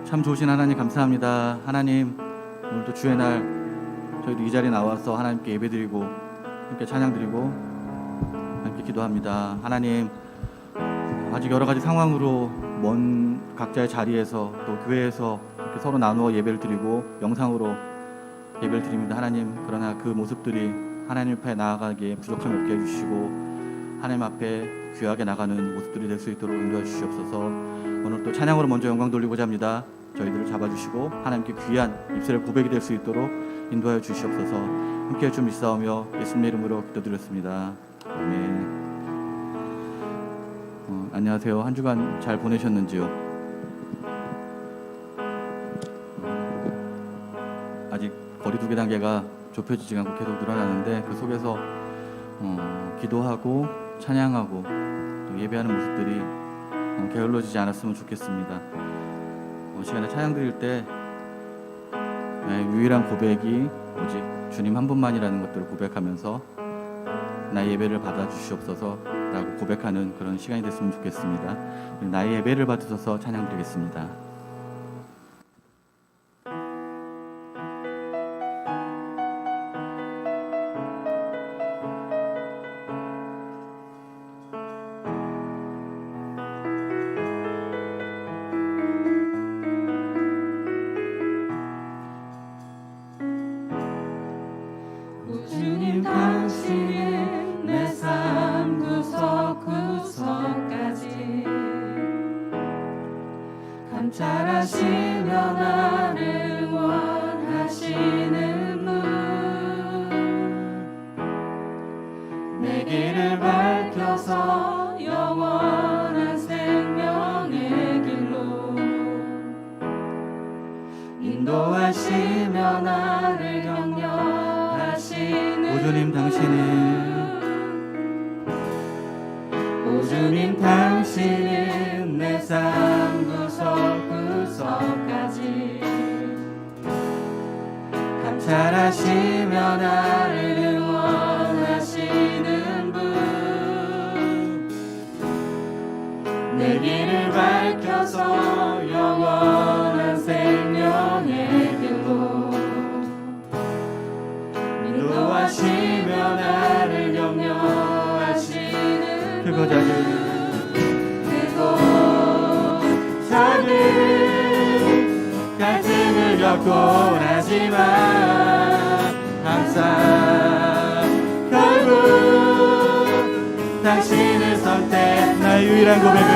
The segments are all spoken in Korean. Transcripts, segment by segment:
참 좋으신 하나님 감사합니다. 하나님, 오늘도 주의 날 저희도 이 자리에 나와서 하나님께 예배드리고 함께 찬양드리고 함께 기도합니다. 하나님, 아직 여러 가지 상황으로 먼 각자의 자리에서 또 교회에서 이렇게 서로 나누어 예배를 드리고 영상으로 예배를 드립니다. 하나님, 그러나 그 모습들이 하나님 앞에 나아가기에 부족함이 없게 해주시고 하나님 앞에 귀하게 나가는 모습들이 될 수 있도록 인도해 주시옵소서. 오늘 또 찬양으로 먼저 영광 돌리고자 합니다. 저희들을 잡아주시고 하나님께 귀한 입술의 고백이 될 수 있도록 인도하여 주시옵소서. 함께해 주 믿사오며 예수님 이름으로 기도드렸습니다. 아멘. 안녕하세요. 한 주간 잘 보내셨는지요? 아직 거리두기 단계가 좁혀지지 않고 계속 늘어나는데 그 속에서 기도하고 찬양하고 또 예배하는 모습들이 게을러지지 않았으면 좋겠습니다. 시간에 찬양 드릴 때 나의 유일한 고백이 오직 주님 한 분만이라는 것들을 고백하면서 나의 예배를 받아 주시옵소서 라고 고백하는 그런 시간이 됐으면 좋겠습니다. 나의 예배를 받으셔서 찬양 드리겠습니다. 주님 당신은 내 삶 구석구석까지 감찰하시며 나를 응원하시는 분, 내 길을 밝혀서 영원한 생명의 길로 인도하시며 나를 격려하시는 오 주님 당신은 오 주님 당신은 내 삶 구석구석까지 감찰하시며 나를 응원하시는 분, 내 길을 밝혀서 영원한 생명의 길로 인도하시며 나를 격려하시는 그거 작은 작은 갈등을 겪곤 하지만 항상 결국 당신을 선택, 나의 유일한 고백은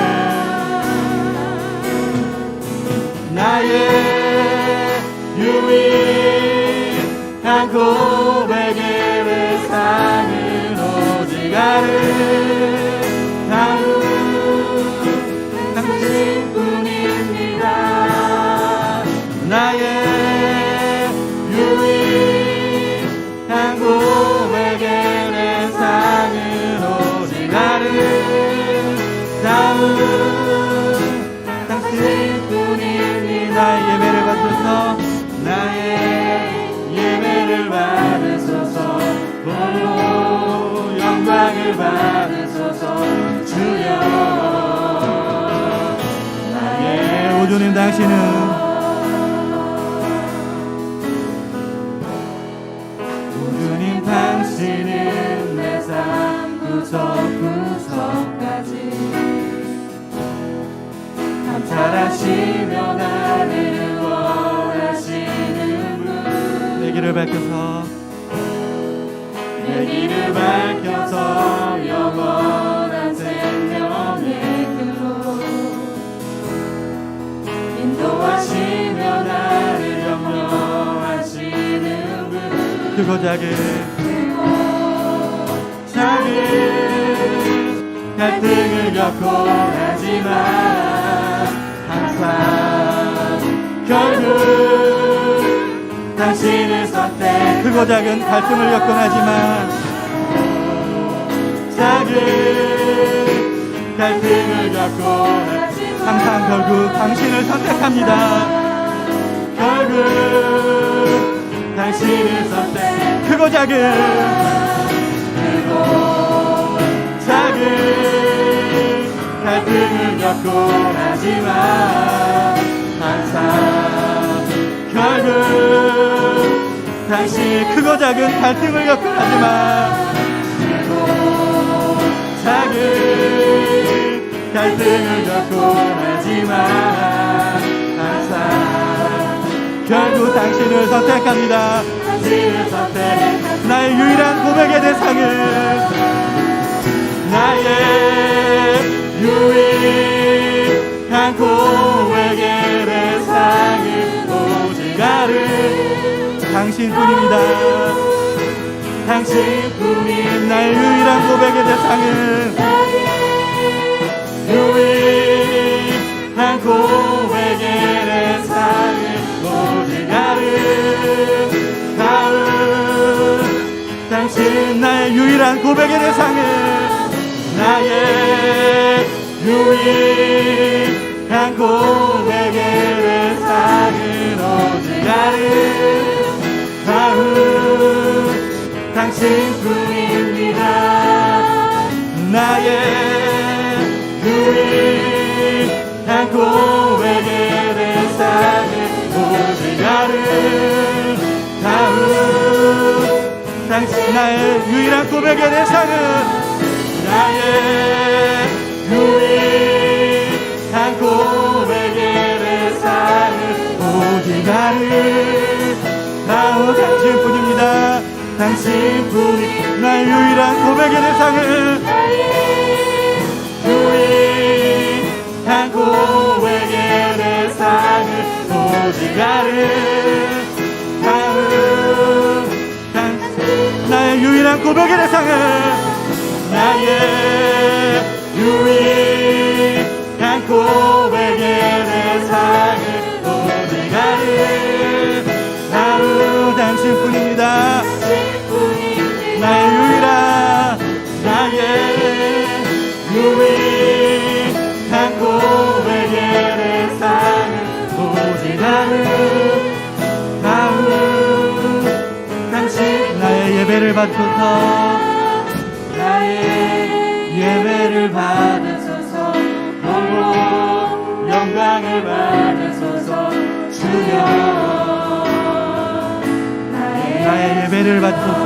나의 유일한 고백의 외상은 오직 아름다운 당신뿐입니다. 나의 유일한 고백의 외상은 오직 아름다운 당신뿐입니다. 나의 예배를 받으셔서 나의 예배를 받으소서, 오 영광을 받으소서 주여. 나의 오 주님 당신은 오 주님 당신은 내 삶 구석구석까지 감찰하시며 나를 응원하시는 분, 내 길을 밝혀서 내 길을 밝혀서 영원한 생명의 길로 인도하시며 나를 격려하시는 분, 그거 작은 작은 갈등을 겪곤 하지만 항상 결국 당신을 선택, 크고 작은 갈등을 겪곤 하지만 작은 갈등을 겪곤 하지만 항상 결국 당신을 선택합니다. 결국 당신을 선택, 크고 작은 작은 갈등을 겪곤 하지만 항상 당신이 크고 작은 갈등을 겪고 하지만 작은 갈등을 겪고 하지만 항상 결국 당신을 선택합니다. 당신을 선택합니다. 나의 유일한 고백의 대상은 나의 유일한 고백의 대상은 오직 나를 당신뿐입니다. 당신뿐인 나의 유일한 고백의 대상은 유일한 고백의 대상은 오직 나를 당신 나의 유일한 고백의 대상은 나의 유일한 고백의 대상은 오직 나를 당신뿐입니다. 나의 유일한 고백의 대상은 오직 나를 당신 나의 유일한 고백의 대상은 나의 유일한 고백의 대상은 오직 나를 당신뿐입니다. 당신뿐이 나의 유일한 고백의 대상은 유일한 고백의 대상은 오직 나를 나의 유일한 고백의 대상은 나의 유일한 고백의 대상은 오직 나를 당신뿐입니다. 나의 유일한 고백의 대상은 오직 나를 당신 나의 예배를 받소서 나의 예배를 받으소서 홀로 영광을 받으소서 주여 나의 예배를 받소서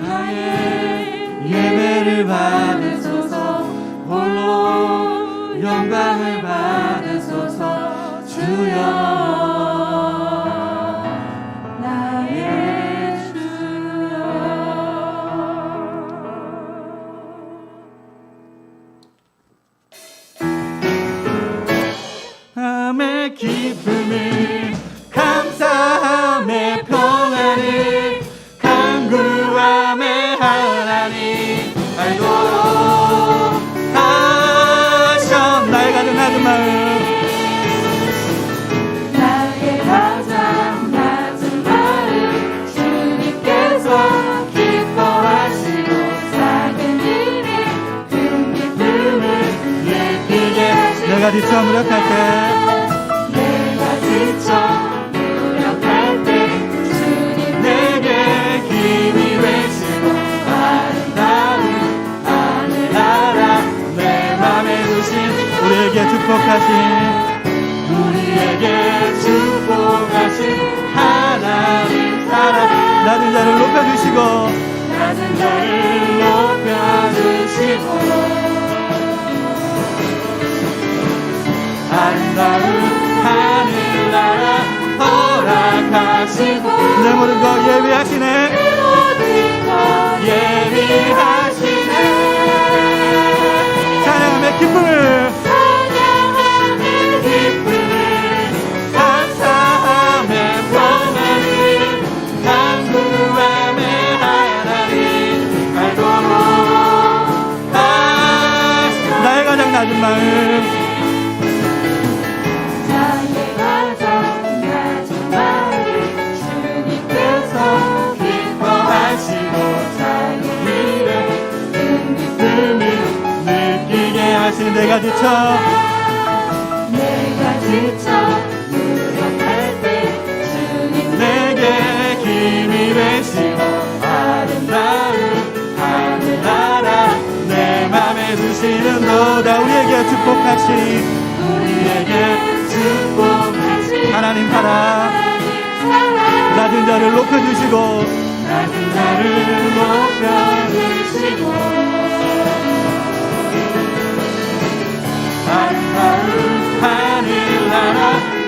나의 예배를 받으소서 홀로 영광을 받으소서 주여 나의 주여 함의 기쁨을 감사함의 평안을 간구함의 하나님 알도록 하셔 나의 가장 낮은 마음 나의 가장 낮은 마음 주님께서 기뻐하시고 작은 일에 큰 기쁨을 느끼게 하시고 내가 지쳐 무력할 때 무력할 때 주님 내게 힘이 되시고 아름다운 하늘나라 내 맘에 두신 우리에게 축복하신 하나님 사랑 낮은 자를 높여주시고 낮은 자를 높여주시고 아름다운 하늘나라 허락하시고 내 모든 것 예비하시네 모든 것 예비하시네 찬양함의 기쁨을 감사함의 평안을 간구함의 하나님 알도록 나의 가장 낮은 마음 나의 가장 낮은 마음 주님께서 기뻐하시고 작은 일에 큰 기쁨을 느끼게 하시는 내가 지쳐 무력할 때 주님 내게 힘이 되시고 아름다운 하늘나라 내 맘에 두시는 너다 우리에게 축복하시 우리에게 축복하시 하나님 사랑 사랑 낮은 자를 높여주시고 낮은 자를 높여주시고 아름다운 하늘나라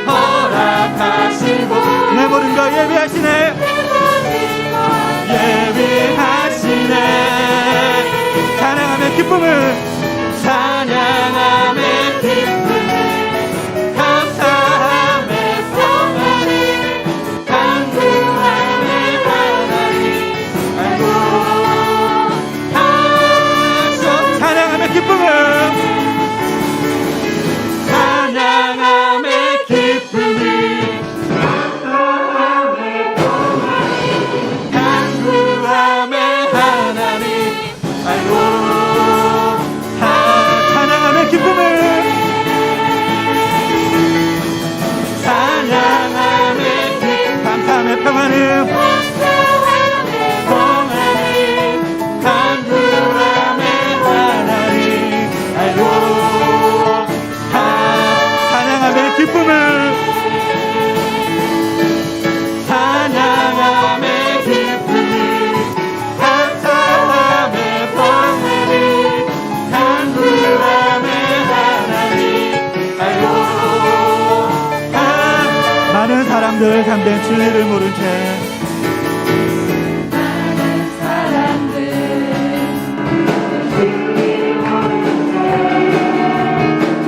허락하시고 내 모든 것 예비하시네 예비하시네 찬양함의 기쁨을 찬양함의 기쁨을 감사함의 평안을 간구함의 하나님 알고 하소 찬양함의 기쁨을 찬양함의 기쁨을 간구함의 하나님 알고 찬양함의 기쁨을 찬양함의 기쁨 감사함의 평안을 평안을 간구함의 하나님 알고 찬양함의 기쁨을 찬양함의 기쁨을 감사함의 평안을 간구함의 하나님 알고 많은 사람들 참된 진리를 모른 채 많은 사람들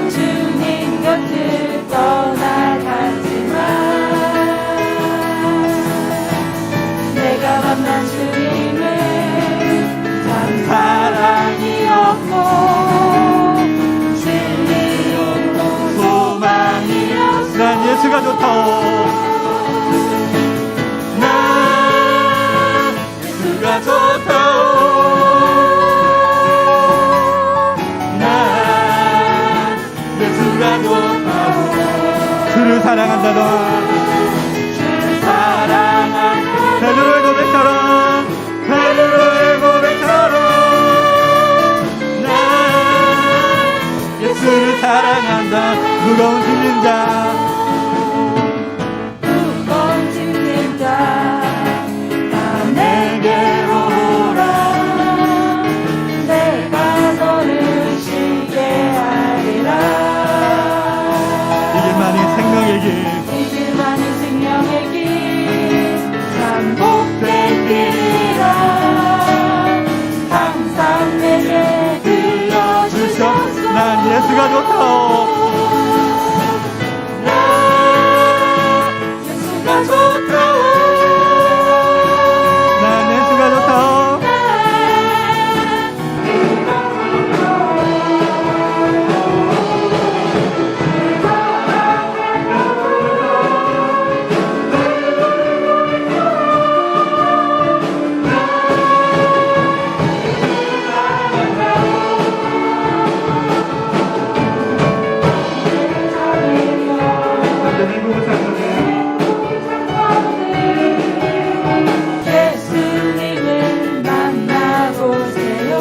주님 곁을 떠나갔지만 내가 만난 주님은 참 사랑이었고 진리였고 소망이었고 난 예수가 좋다 예수가 좋다 나 예수가 좋다 주를 사랑한다던 주를 사랑한다 베드로의 고백처럼 베드로의 고백처럼 나 예수를 사랑한다 무거운 짐진 자 무거운 짐진 자다 내게로 오라 내가 너를 쉬게 하리라 이 길만이 생명의 길 이 길만이 생명의 길참 복된 길이라 항상 내게 들려주셨소 난 예수가 좋다 예수가 좋다 난 예수가 좋다 예수님을 만나보세요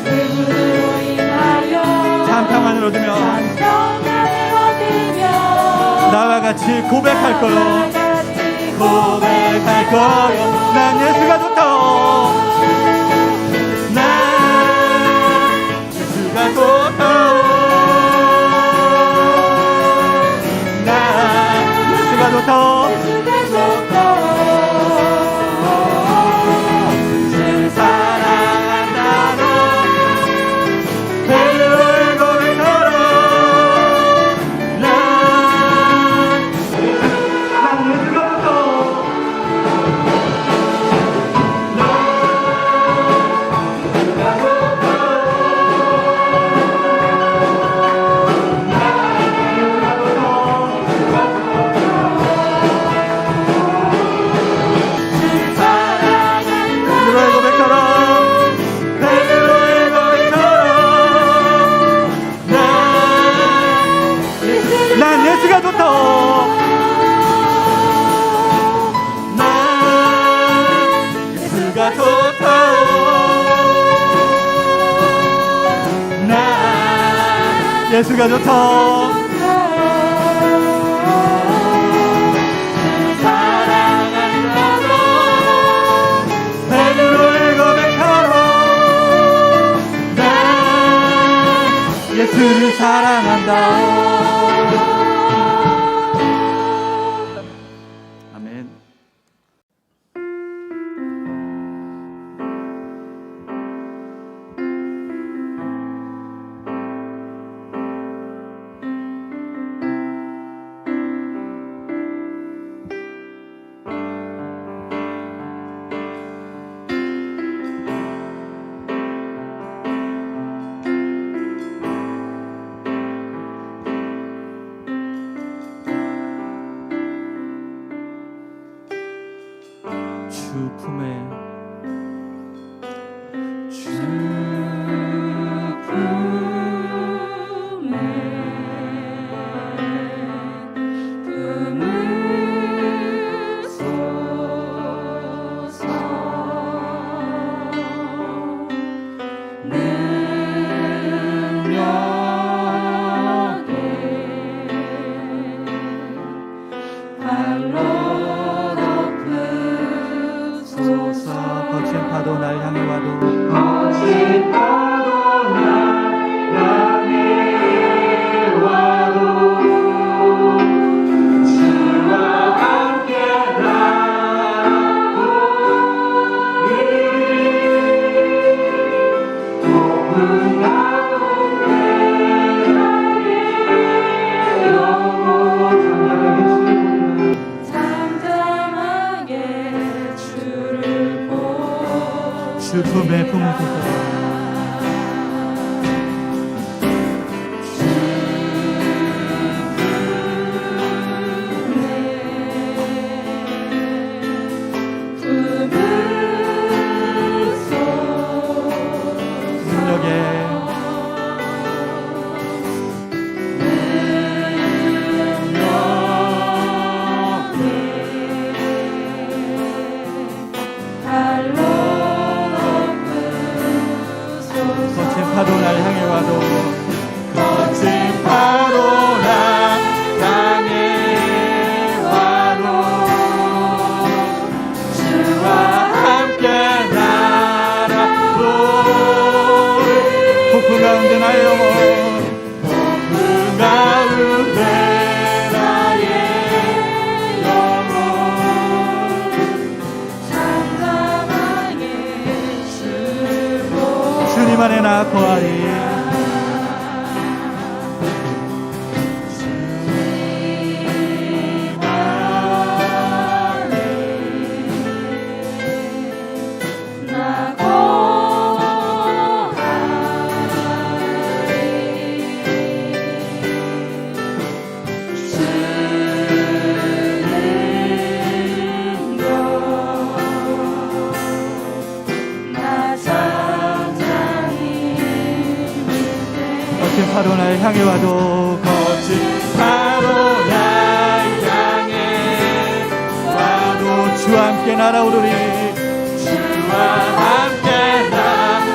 그분으로 인하여 참 평안을 얻으며 참 평안을 얻으며 나와 같이 고백할 거요 나와 같이 고백할 거요 난 예수가 좋다 난 예수가 좋다 난 예수가 좋다 예수가 좋다 주를 사랑한다 베드로의 고백처럼 난 예수가 좋다 주를 사랑한다 베드로의 고백처럼 베드로의 고백처럼 난 예수가 좋다 난 예수가 좋다 난 예수가 좋다 주를 사랑한다. 아멘. 주 품에 거친 파도 날 향해 와도 거친 파도 날 향해 와도 주와 함께 나아가고 높은 가운데 나의 영혼 잠잠하게 주를 주 품에 품으소서. 거친 파도 날 향해 와도 거친 파도 날 향해 와도 주와 함께 날아도 폭풍 가운데 나의 영혼 폭풍 가운데 나의 영혼 잠잠하게 주님 안에 나 거하리. 거친 파도 날 향해 와도 거친 파도 날 향해 와도 주와 함께 날아오르리. 주와 함께 날아오르리.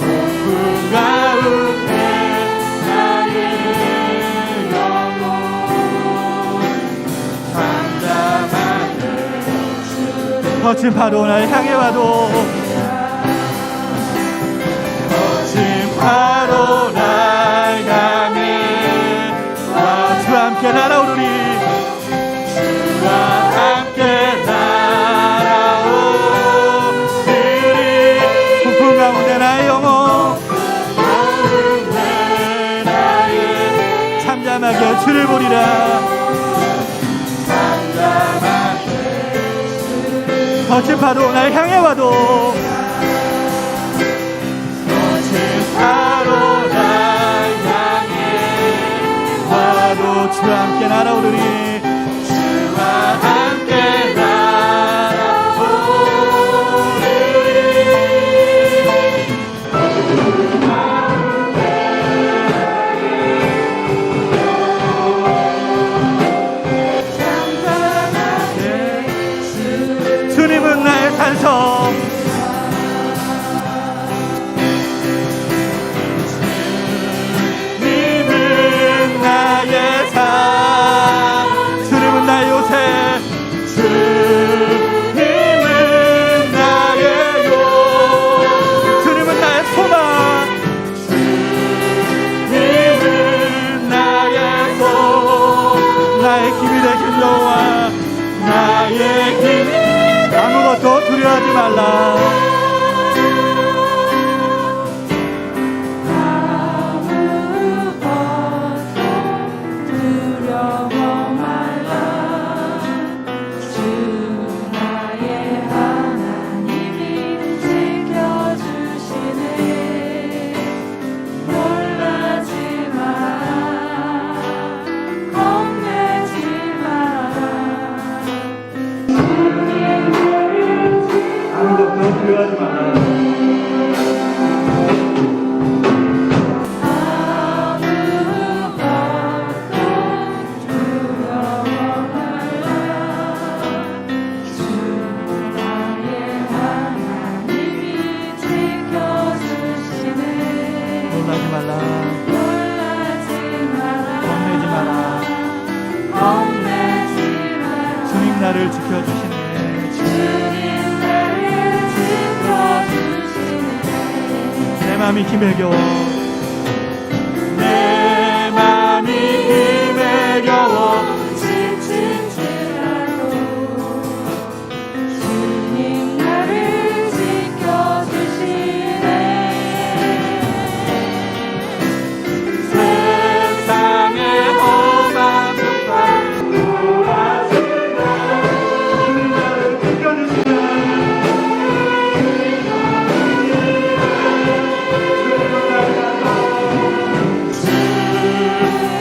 폭풍 가운데 나의 영혼 잠잠하게 거친 파도 날 향해 와도 바로 날 향해 와 주와 함께 날아오르리. 주와 함께 날아오르리. 폭풍 가운데 나의 영혼 가운데 나의 잠잠하게 주를 보리라. 잠잠하게 거친 파도 날 향해 와도 바로 날 향해 와도 주와 함께 날아오르리. 주와 함께 날아오르리. 주님은 나의 산성 나의 산 오늘부터 두려워하지 마라. 놀라지 말라. 겁내지 마라. 주님 나를 지켜주시네. 내 맘이 힘에 겨워. 내 맘이 힘에 겨워. 지칠지라도 주님 나를 지켜주시네. 세상의 험한 굴 돌아지고 주님 나를 지켜주시네.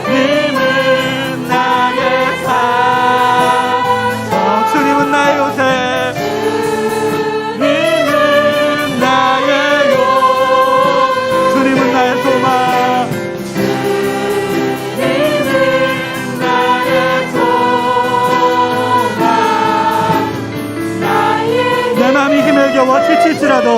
주님은 나의 산, 주님은 나의 요새, 주님은 나의 요, 주님은 나의 소망, 주님은 나의 소망. 내 맘이 힘에 겨워 지칠지라도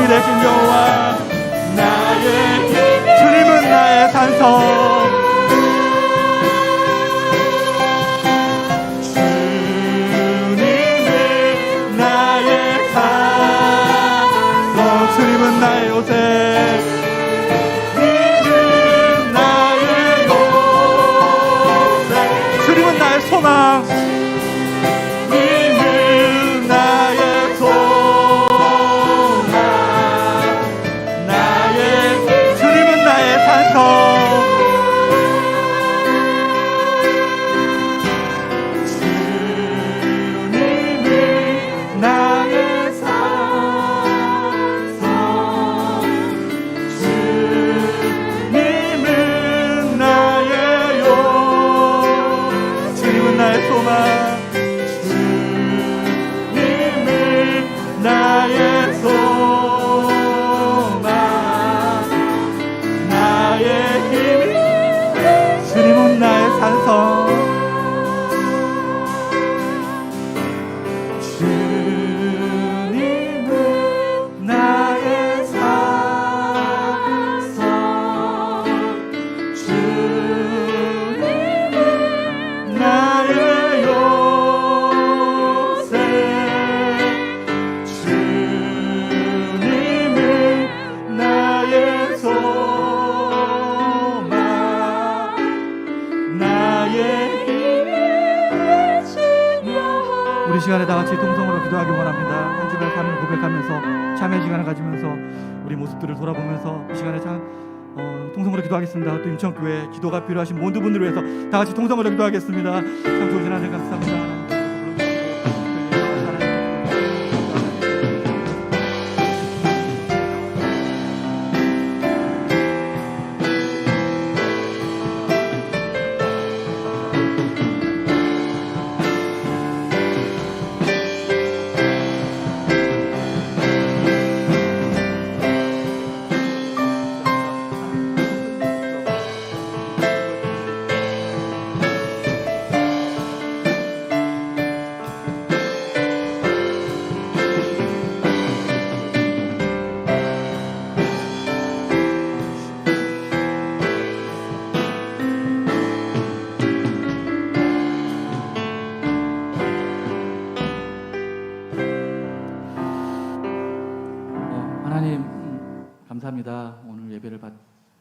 되신 여호와 나의 힘, 주님은 나의 산성, 주님은 나의 산성, 주님은 나의 요새, 주님은 나의 요새, 주님은 나의 소망, 주님은 나의 소망. 우리 시간에 다 같이 동성으로 기도하기 원합니다. 한 주간 삶을 고백하면서 참회 시간을 가지면서 우리 모습들을 돌아보면서 이 시간에 동성으로 기도하겠습니다. 또 인천교회 기도가 필요하신 모든 분들을 위해서 다 같이 동성으로 기도하겠습니다. 참 좋으신 하나님 감사합니다.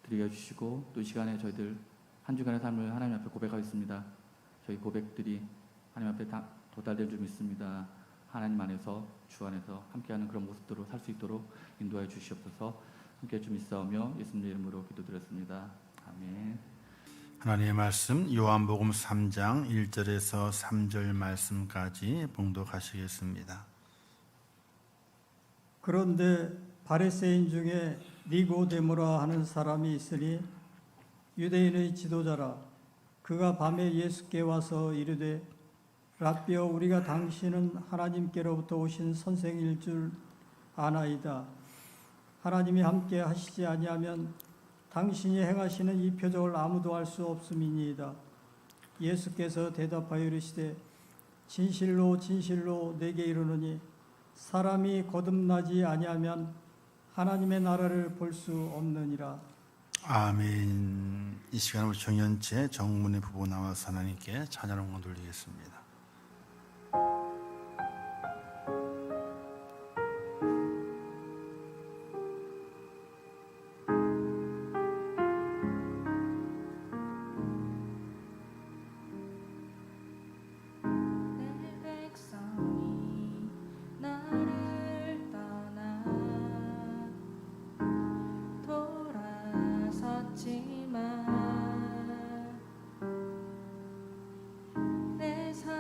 드리게 해주시고 또 이 시간에 저희들 한 주간의 삶을 하나님 앞에 고백하겠습니다. 저희 고백들이 하나님 앞에 다 도달될 줄 믿습니다. 하나님 안에서 주 안에서 함께하는 그런 모습대로 살 수 있도록 인도하여 주시옵소서. 함께해 주 믿사오며 예수님 이름으로 기도드렸습니다. 아멘. 하나님의 말씀 요한복음 3장 1절에서 3절 말씀까지 봉독하시겠습니다. 그런데 바리새인 중에 니고데모라 하는 사람이 있으니 유대인의 지도자라. 그가 밤에 예수께 와서 이르되 랍비여, 우리가 당신은 하나님께로부터 오신 선생일 줄 아나이다. 하나님이 함께 하시지 아니하면 당신이 행하시는 이 표적을 아무도 알 수 없음이니이다. 예수께서 대답하여 이르시되 진실로 진실로 내게 이르노니 사람이 거듭나지 아니하면 하나님의 나라를 볼 수 없느니라. 아멘. 이 시간에 우리 정연채 정문의 부부 나와서 하나님께 찬양 응원 돌리겠습니다. 내 백성이 나를 떠나 돌아섰지만 내 삶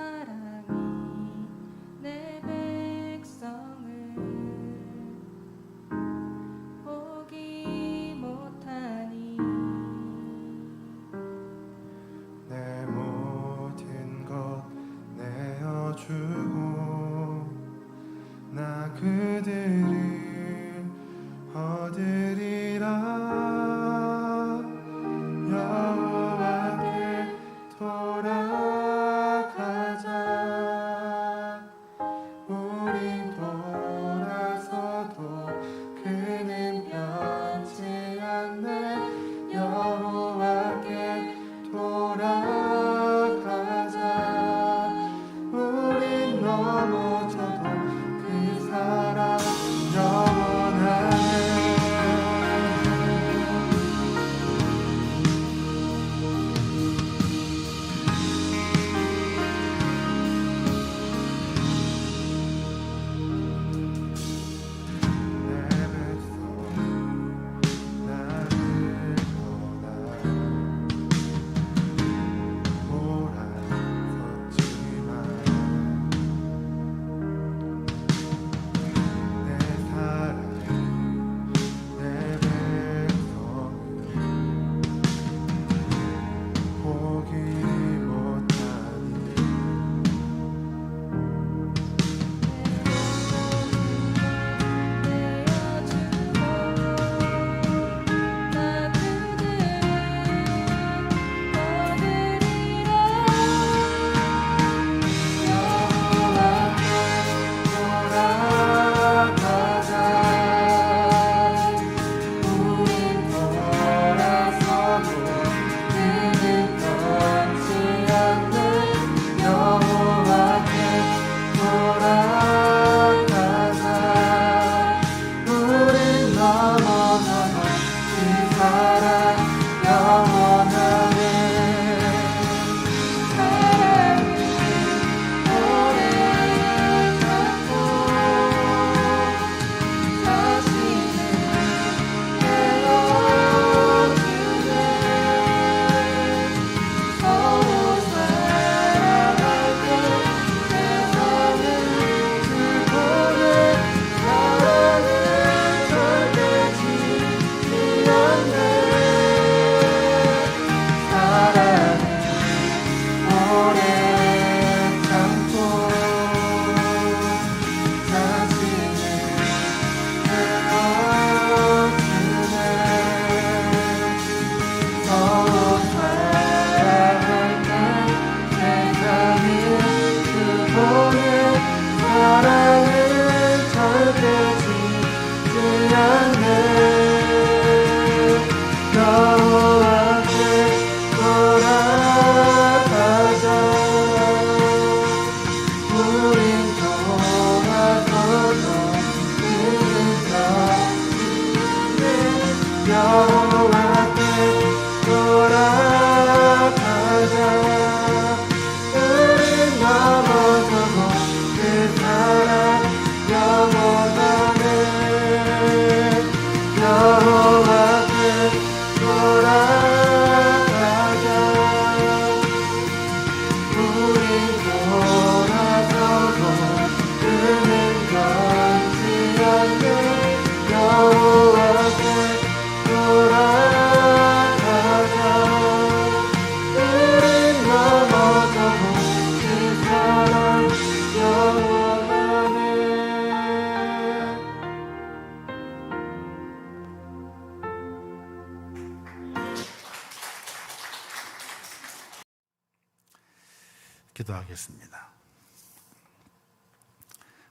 기도하겠습니다.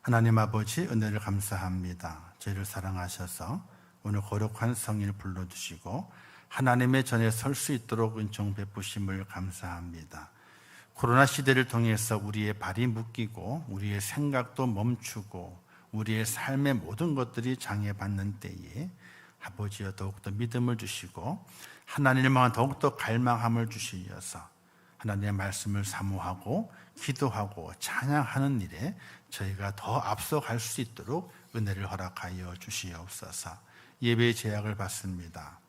하나님 아버지, 은혜를 감사합니다. 저희를 사랑하셔서 오늘 거룩한 성일 불러주시고 하나님의 전에 설 수 있도록 은총 베푸심을 감사합니다. 코로나 시대를 통해서 우리의 발이 묶이고 우리의 생각도 멈추고 우리의 삶의 모든 것들이 장애받는 때에 아버지여 더욱더 믿음을 주시고 하나님을 더욱더 갈망함을 주시어서 하나님의 말씀을 사모하고 기도하고 찬양하는 일에 저희가 더 앞서갈 수 있도록 은혜를 허락하여 주시옵소서. 예배의 제약을 받습니다.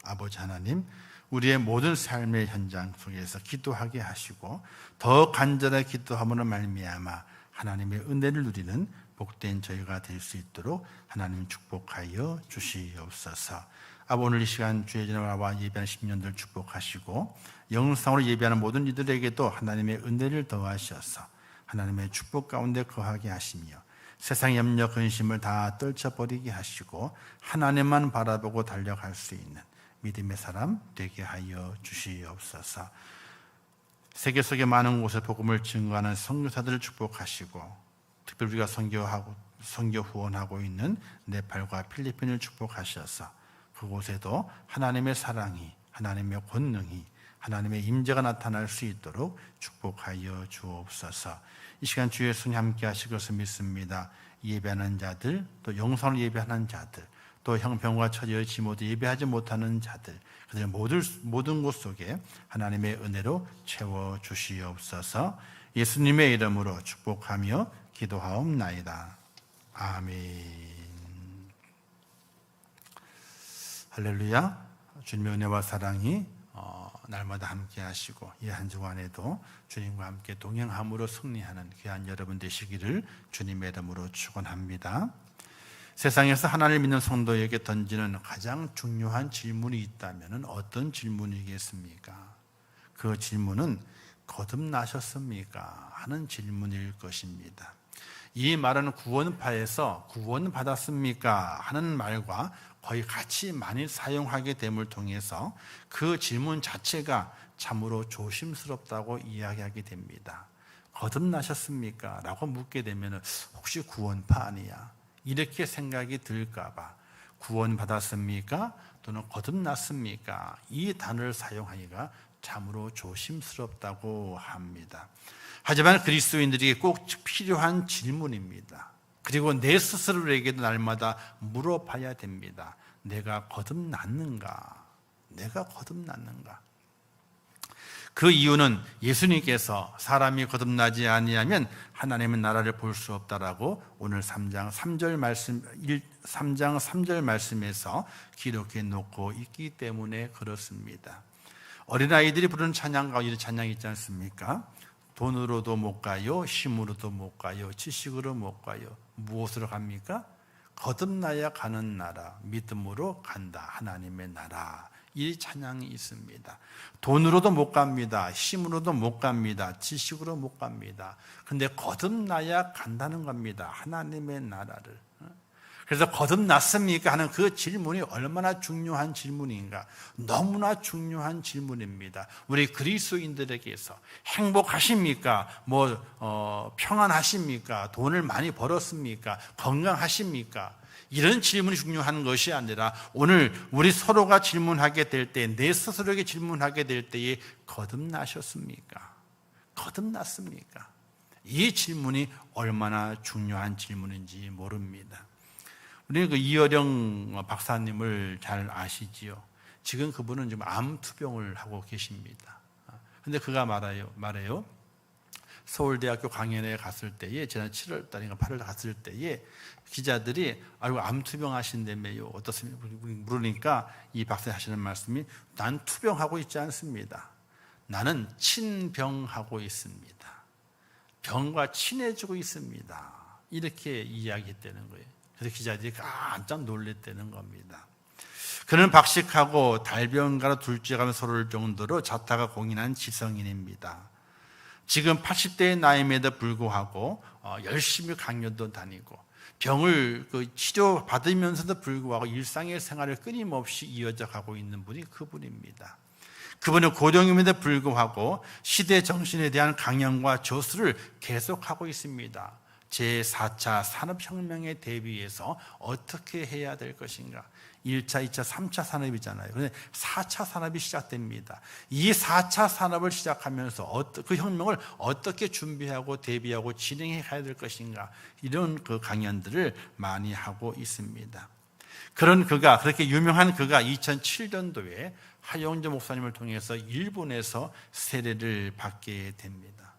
아버지 하나님, 우리의 모든 삶의 현장 속에서 기도하게 하시고 더 간절하게 기도함으로 말미암아 하나님의 은혜를 누리는 복된 저희가 될 수 있도록 하나님 축복하여 주시옵소서. 아버지, 오늘 이 시간 주의 전화와 예배하는 10년들 축복하시고 영상으로 예배하는 모든 이들에게도 하나님의 은혜를 더하셔서 하나님의 축복 가운데 거하게 하시며 세상의 염려 근심을 다 떨쳐버리게 하시고 하나님만 바라보고 달려갈 수 있는 믿음의 사람 되게 하여 주시옵소서. 세계 속의 많은 곳에 복음을 증거하는 선교사들을 축복하시고 특별히 우리가 선교 후원하고 있는 네팔과 필리핀을 축복하셔서 그곳에도 하나님의 사랑이, 하나님의 권능이, 하나님의 임재가 나타날 수 있도록 축복하여 주옵소서. 이 시간 주의 손이 함께 하실 것을 믿습니다. 예배하는 자들, 또 영상으로 예배하는 자들, 또 형편과 처지의 지모도 예배하지 못하는 자들, 그들 모든 곳 속에 하나님의 은혜로 채워 주시옵소서. 예수님의 이름으로 축복하며 기도하옵나이다. 아멘. 할렐루야. 주님의 은혜와 사랑이 날마다 함께 하시고 이 한 주간에도 주님과 함께 동행함으로 승리하는 귀한 여러분 되시기를 주님의 이름으로 축원합니다. 세상에서 하나님을 믿는 성도에게 던지는 가장 중요한 질문이 있다면 어떤 질문이겠습니까? 그 질문은 거듭나셨습니까? 하는 질문일 것입니다. 이 말은 구원파에서 구원받았습니까? 하는 말과 거의 같이 많이 사용하게 됨을 통해서 그 질문 자체가 참으로 조심스럽다고 이야기하게 됩니다. 거듭나셨습니까? 라고 묻게 되면 혹시 구원파 아니야? 이렇게 생각이 들까봐 구원받았습니까? 또는 거듭났습니까? 이 단어를 사용하기가 참으로 조심스럽다고 합니다. 하지만 그리스도인들에게 꼭 필요한 질문입니다. 그리고 내 스스로에게도 날마다 물어봐야 됩니다. 내가 거듭났는가? 내가 거듭났는가? 그 이유는 예수님께서 사람이 거듭나지 아니하면 하나님의 나라를 볼 수 없다라고 오늘 3장 3절 말씀에서 기록해 놓고 있기 때문에 그렇습니다. 어린아이들이 부르는 찬양과 이런 찬양이 있지 않습니까? 돈으로도 못 가요, 힘으로도 못 가요, 지식으로 못 가요. 무엇으로 갑니까? 거듭나야 가는 나라, 믿음으로 간다, 하나님의 나라. 이 찬양이 있습니다. 돈으로도 못 갑니다. 힘으로도 못 갑니다. 지식으로 못 갑니다. 근데 거듭나야 간다는 겁니다. 하나님의 나라를. 그래서 거듭났습니까? 하는 그 질문이 얼마나 중요한 질문인가. 너무나 중요한 질문입니다. 우리 그리스도인들에게서 행복하십니까? 평안하십니까? 돈을 많이 벌었습니까? 건강하십니까? 이런 질문이 중요한 것이 아니라 오늘 우리 서로가 질문하게 될 때, 내 스스로에게 질문하게 될 때에 거듭나셨습니까? 거듭났습니까? 이 질문이 얼마나 중요한 질문인지 모릅니다. 우리 그 이어령 박사님을 잘 아시지요? 지금 그분은 지금 암 투병을 하고 계십니다. 근데 그가 말해요. 서울대학교 강연에 갔을 때에 지난 7월 달인가 8월 갔을 때에 기자들이 암 투병 하신다며요. 어떻습니까? 물으니까 이 박사님 하시는 말씀이 난 투병하고 있지 않습니다. 나는 친병하고 있습니다. 병과 친해지고 있습니다. 이렇게 이야기했다는 거예요. 그래서 기자들이 깜짝 놀랐다는 겁니다. 그는 박식하고 달병가로 둘째가며 서로를 정도로 자타가 공인한 지성인입니다. 지금 80대의 나이임에도 불구하고 열심히 강연도 다니고 병을 치료받으면서도 불구하고 일상의 생활을 끊임없이 이어져 가고 있는 분이 그분입니다. 그분은 고령임에도 불구하고 시대 정신에 대한 강연과 조수를 계속하고 있습니다. 제4차 산업혁명에 대비해서 어떻게 해야 될 것인가. 1차, 2차, 3차 산업이잖아요. 그런데 4차 산업이 시작됩니다. 이 4차 산업을 시작하면서 그 혁명을 어떻게 준비하고 대비하고 진행해 가야 될 것인가, 이런 그 강연들을 많이 하고 있습니다. 그렇게 유명한 그가 2007년도에 하영재 목사님을 통해서 일본에서 세례를 받게 됩니다.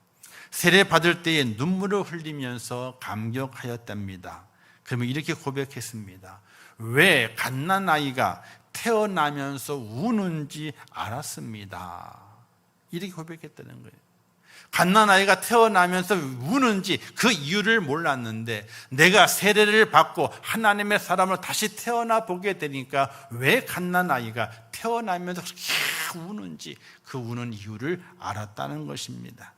세례 받을 때에 눈물을 흘리면서 감격하였답니다. 그러면 이렇게 고백했습니다. 왜 갓난아이가 태어나면서 우는지 알았습니다. 이렇게 고백했다는 거예요. 갓난아이가 태어나면서 우는지 그 이유를 몰랐는데 내가 세례를 받고 하나님의 사람을 다시 태어나 보게 되니까 왜 갓난아이가 태어나면서 그렇게 우는지 그 우는 이유를 알았다는 것입니다.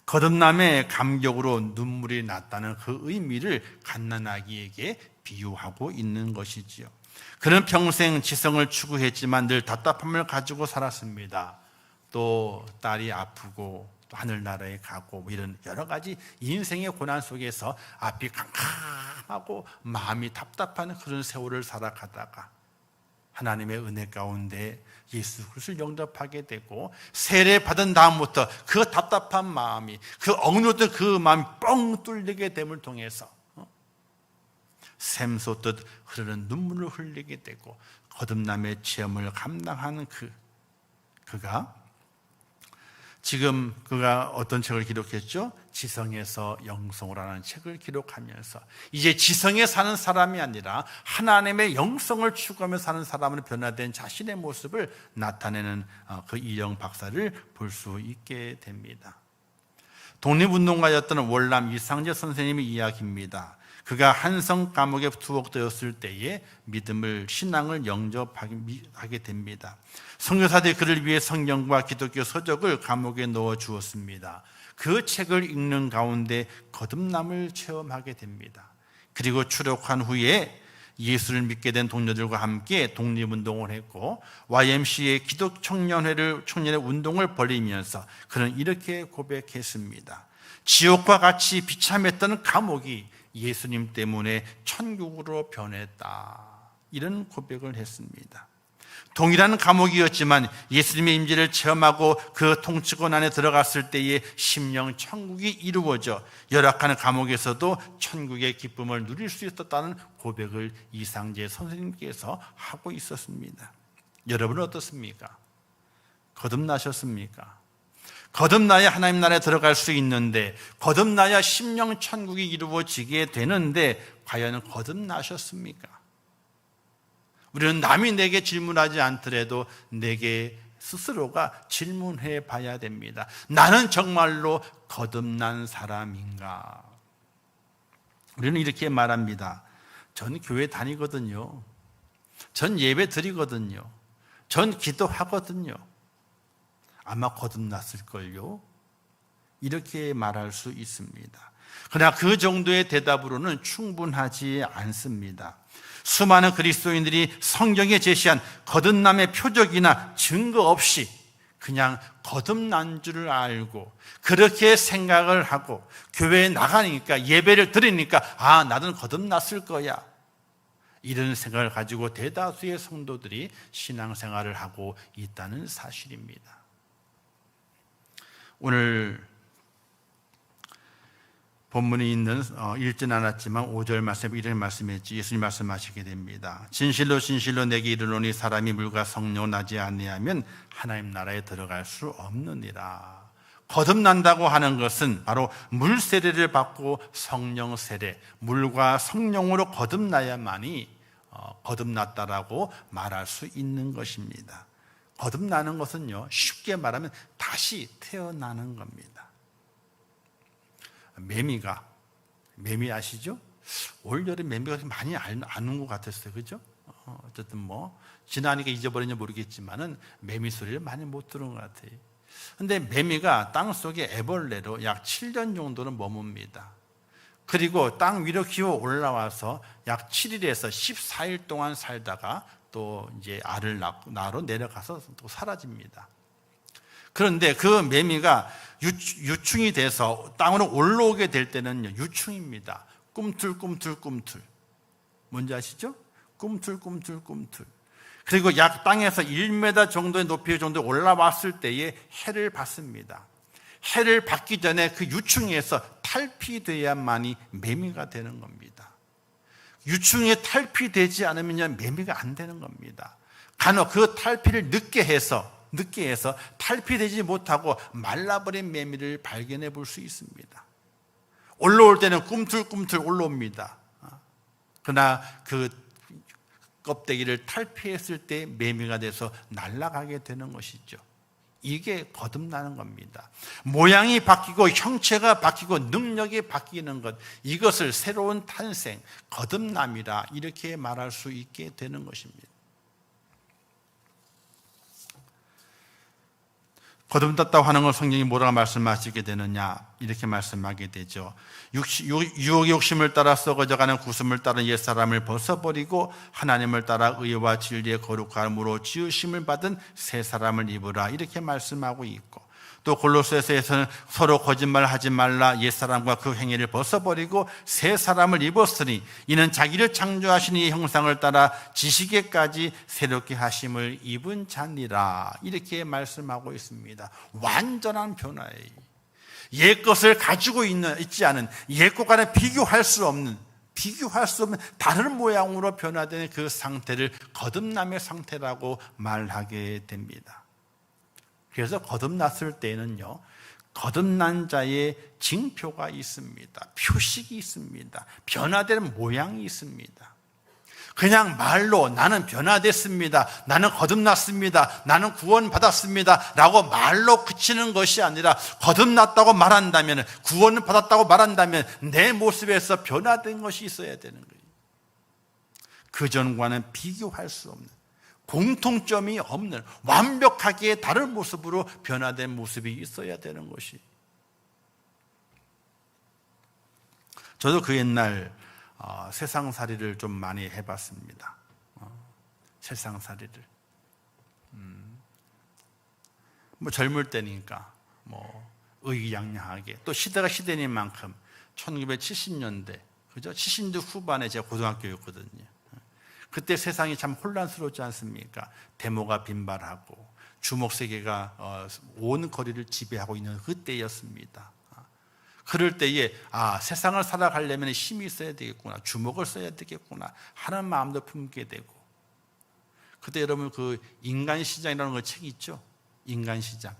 거듭남의 감격으로 눈물이 났다는 그 의미를 갓난아기에게 비유하고 있는 것이지요. 그는 평생 지성을 추구했지만 늘 답답함을 가지고 살았습니다. 또 딸이 아프고 또 하늘나라에 가고 이런 여러 가지 인생의 고난 속에서 앞이 캄캄하고 마음이 답답한 그런 세월을 살아가다가 하나님의 은혜 가운데 예수 그리스도를 영접하게 되고 세례 받은 다음부터 그 답답한 마음이, 그 억눌렸던 그 마음이 뻥 뚫리게 됨을 통해서 샘솟듯 흐르는 눈물을 흘리게 되고 거듭남의 체험을 감당하는 그가 지금 그가 어떤 책을 기록했죠? 지성에서 영성으로라는 책을 기록하면서 이제 지성에 사는 사람이 아니라 하나님의 영성을 추구하며 사는 사람으로 변화된 자신의 모습을 나타내는 그 이영 박사를 볼 수 있게 됩니다. 독립운동가였던 월남 이상재 선생님의 이야기입니다. 그가 한성 감옥에 투옥되었을 때에 신앙을 영접하게 됩니다. 선교사들이 그를 위해 성경과 기독교 서적을 감옥에 넣어 주었습니다. 그 책을 읽는 가운데 거듭남을 체험하게 됩니다. 그리고 추록한 후에 예수를 믿게 된 동료들과 함께 독립운동을 했고 YMCA 기독청년의 운동을 벌이면서 그는 이렇게 고백했습니다. 지옥과 같이 비참했던 감옥이 예수님 때문에 천국으로 변했다. 이런 고백을 했습니다. 동일한 감옥이었지만 예수님의 임재를 체험하고 그 통치권 안에 들어갔을 때에 심령 천국이 이루어져 열악한 감옥에서도 천국의 기쁨을 누릴 수 있었다는 고백을 이상재 선생님께서 하고 있었습니다. 여러분은 어떻습니까? 거듭나셨습니까? 거듭나야 하나님 나라에 들어갈 수 있는데, 거듭나야 심령 천국이 이루어지게 되는데 과연 거듭나셨습니까? 우리는 남이 내게 질문하지 않더라도 내게 스스로가 질문해 봐야 됩니다. 나는 정말로 거듭난 사람인가? 우리는 이렇게 말합니다. 전 교회 다니거든요. 전 예배 드리거든요. 전 기도하거든요. 아마 거듭났을걸요? 이렇게 말할 수 있습니다. 그러나 그 정도의 대답으로는 충분하지 않습니다. 수많은 그리스도인들이 성경에 제시한 거듭남의 표적이나 증거 없이 그냥 거듭난 줄을 알고 그렇게 생각을 하고 교회에 나가니까, 예배를 드리니까 나는 거듭났을 거야, 이런 생각을 가지고 대다수의 성도들이 신앙생활을 하고 있다는 사실입니다. 오늘 본문이 있는 읽진 않았지만 5절 말씀에 이런 말씀했지. 예수님 말씀하시게 됩니다. 진실로 진실로 내게 이르노니 사람이 물과 성령 나지 아니하면 하나님 나라에 들어갈 수 없느니라. 거듭난다고 하는 것은 바로 물 세례를 받고 성령 세례, 물과 성령으로 거듭나야만이 거듭났다라고 말할 수 있는 것입니다. 거듭나는 것은요, 쉽게 말하면 다시 태어나는 겁니다. 매미 아시죠? 올여름 매미가 많이 아는 것 같았어요. 그죠? 어쨌든 지나니까 잊어버렸는지 모르겠지만은 매미 소리를 많이 못 들은 것 같아요. 근데 매미가 땅 속에 애벌레로 약 7년 정도는 머뭅니다. 그리고 땅 위로 기어 올라와서 약 7일에서 14일 동안 살다가 또 이제 알을 낳으러 내려가서 또 사라집니다. 그런데 그 매미가 유충이 돼서 땅으로 올라오게 될 때는 유충입니다. 꿈틀꿈틀꿈틀. 뭔지 아시죠? 꿈틀꿈틀꿈틀. 그리고 약 땅에서 1m 정도의 높이 정도에 올라왔을 때에 해를 받습니다. 해를 받기 전에 그 유충에서 탈피돼야만이 매미가 되는 겁니다. 유충에 탈피되지 않으면 매미가 안 되는 겁니다. 간혹 그 탈피를 늦게 해서 탈피되지 못하고 말라버린 매미를 발견해 볼 수 있습니다. 올라올 때는 꿈틀꿈틀 올라옵니다. 그러나 그 껍데기를 탈피했을 때 매미가 돼서 날아가게 되는 것이죠. 이게 거듭나는 겁니다. 모양이 바뀌고 형체가 바뀌고 능력이 바뀌는 것, 이것을 새로운 탄생, 거듭남이라 이렇게 말할 수 있게 되는 것입니다. 거듭났다고 하는 걸 성경이 뭐라고 말씀하시게 되느냐, 이렇게 말씀하게 되죠. 유혹의 욕심을 따라 썩어져가는 구슴을 따른 옛사람을 벗어버리고 하나님을 따라 의와 진리의 거룩함으로 지으심을 받은 새 사람을 입으라, 이렇게 말씀하고 있고, 또 골로새서에서는 서로 거짓말하지 말라, 옛사람과 그 행위를 벗어버리고 새 사람을 입었으니 이는 자기를 창조하신 이의 형상을 따라 지식에까지 새롭게 하심을 입은 자니라, 이렇게 말씀하고 있습니다. 완전한 변화예요. 옛것을 가지고 있지 않은, 옛것과는 비교할 수 없는 다른 모양으로 변화된 그 상태를 거듭남의 상태라고 말하게 됩니다. 그래서 거듭났을 때는요, 거듭난 자의 징표가 있습니다. 표식이 있습니다. 변화되는 모양이 있습니다. 그냥 말로 나는 변화됐습니다, 나는 거듭났습니다, 나는 구원받았습니다 라고 말로 그치는 것이 아니라, 거듭났다고 말한다면, 구원을 받았다고 말한다면 내 모습에서 변화된 것이 있어야 되는 거예요. 그전과는 비교할 수 없는, 공통점이 없는 완벽하게 다른 모습으로 변화된 모습이 있어야 되는 것이. 저도 그 옛날 세상살이를 좀 많이 해봤습니다. 세상살이를. 뭐 젊을 때니까 의기양양하게, 또 시대가 시대인 만큼 1970년대, 그죠? 70년대 후반에 제가 고등학교였거든요. 그때 세상이 참 혼란스럽지 않습니까? 데모가 빈발하고 주목 세계가 온 거리를 지배하고 있는 그때였습니다. 그럴 때에 세상을 살아가려면 힘이 있어야 되겠구나, 주목을 써야 되겠구나 하는 마음도 품게 되고, 그때 여러분 그 인간시장이라는 그 책이 있죠? 인간시장.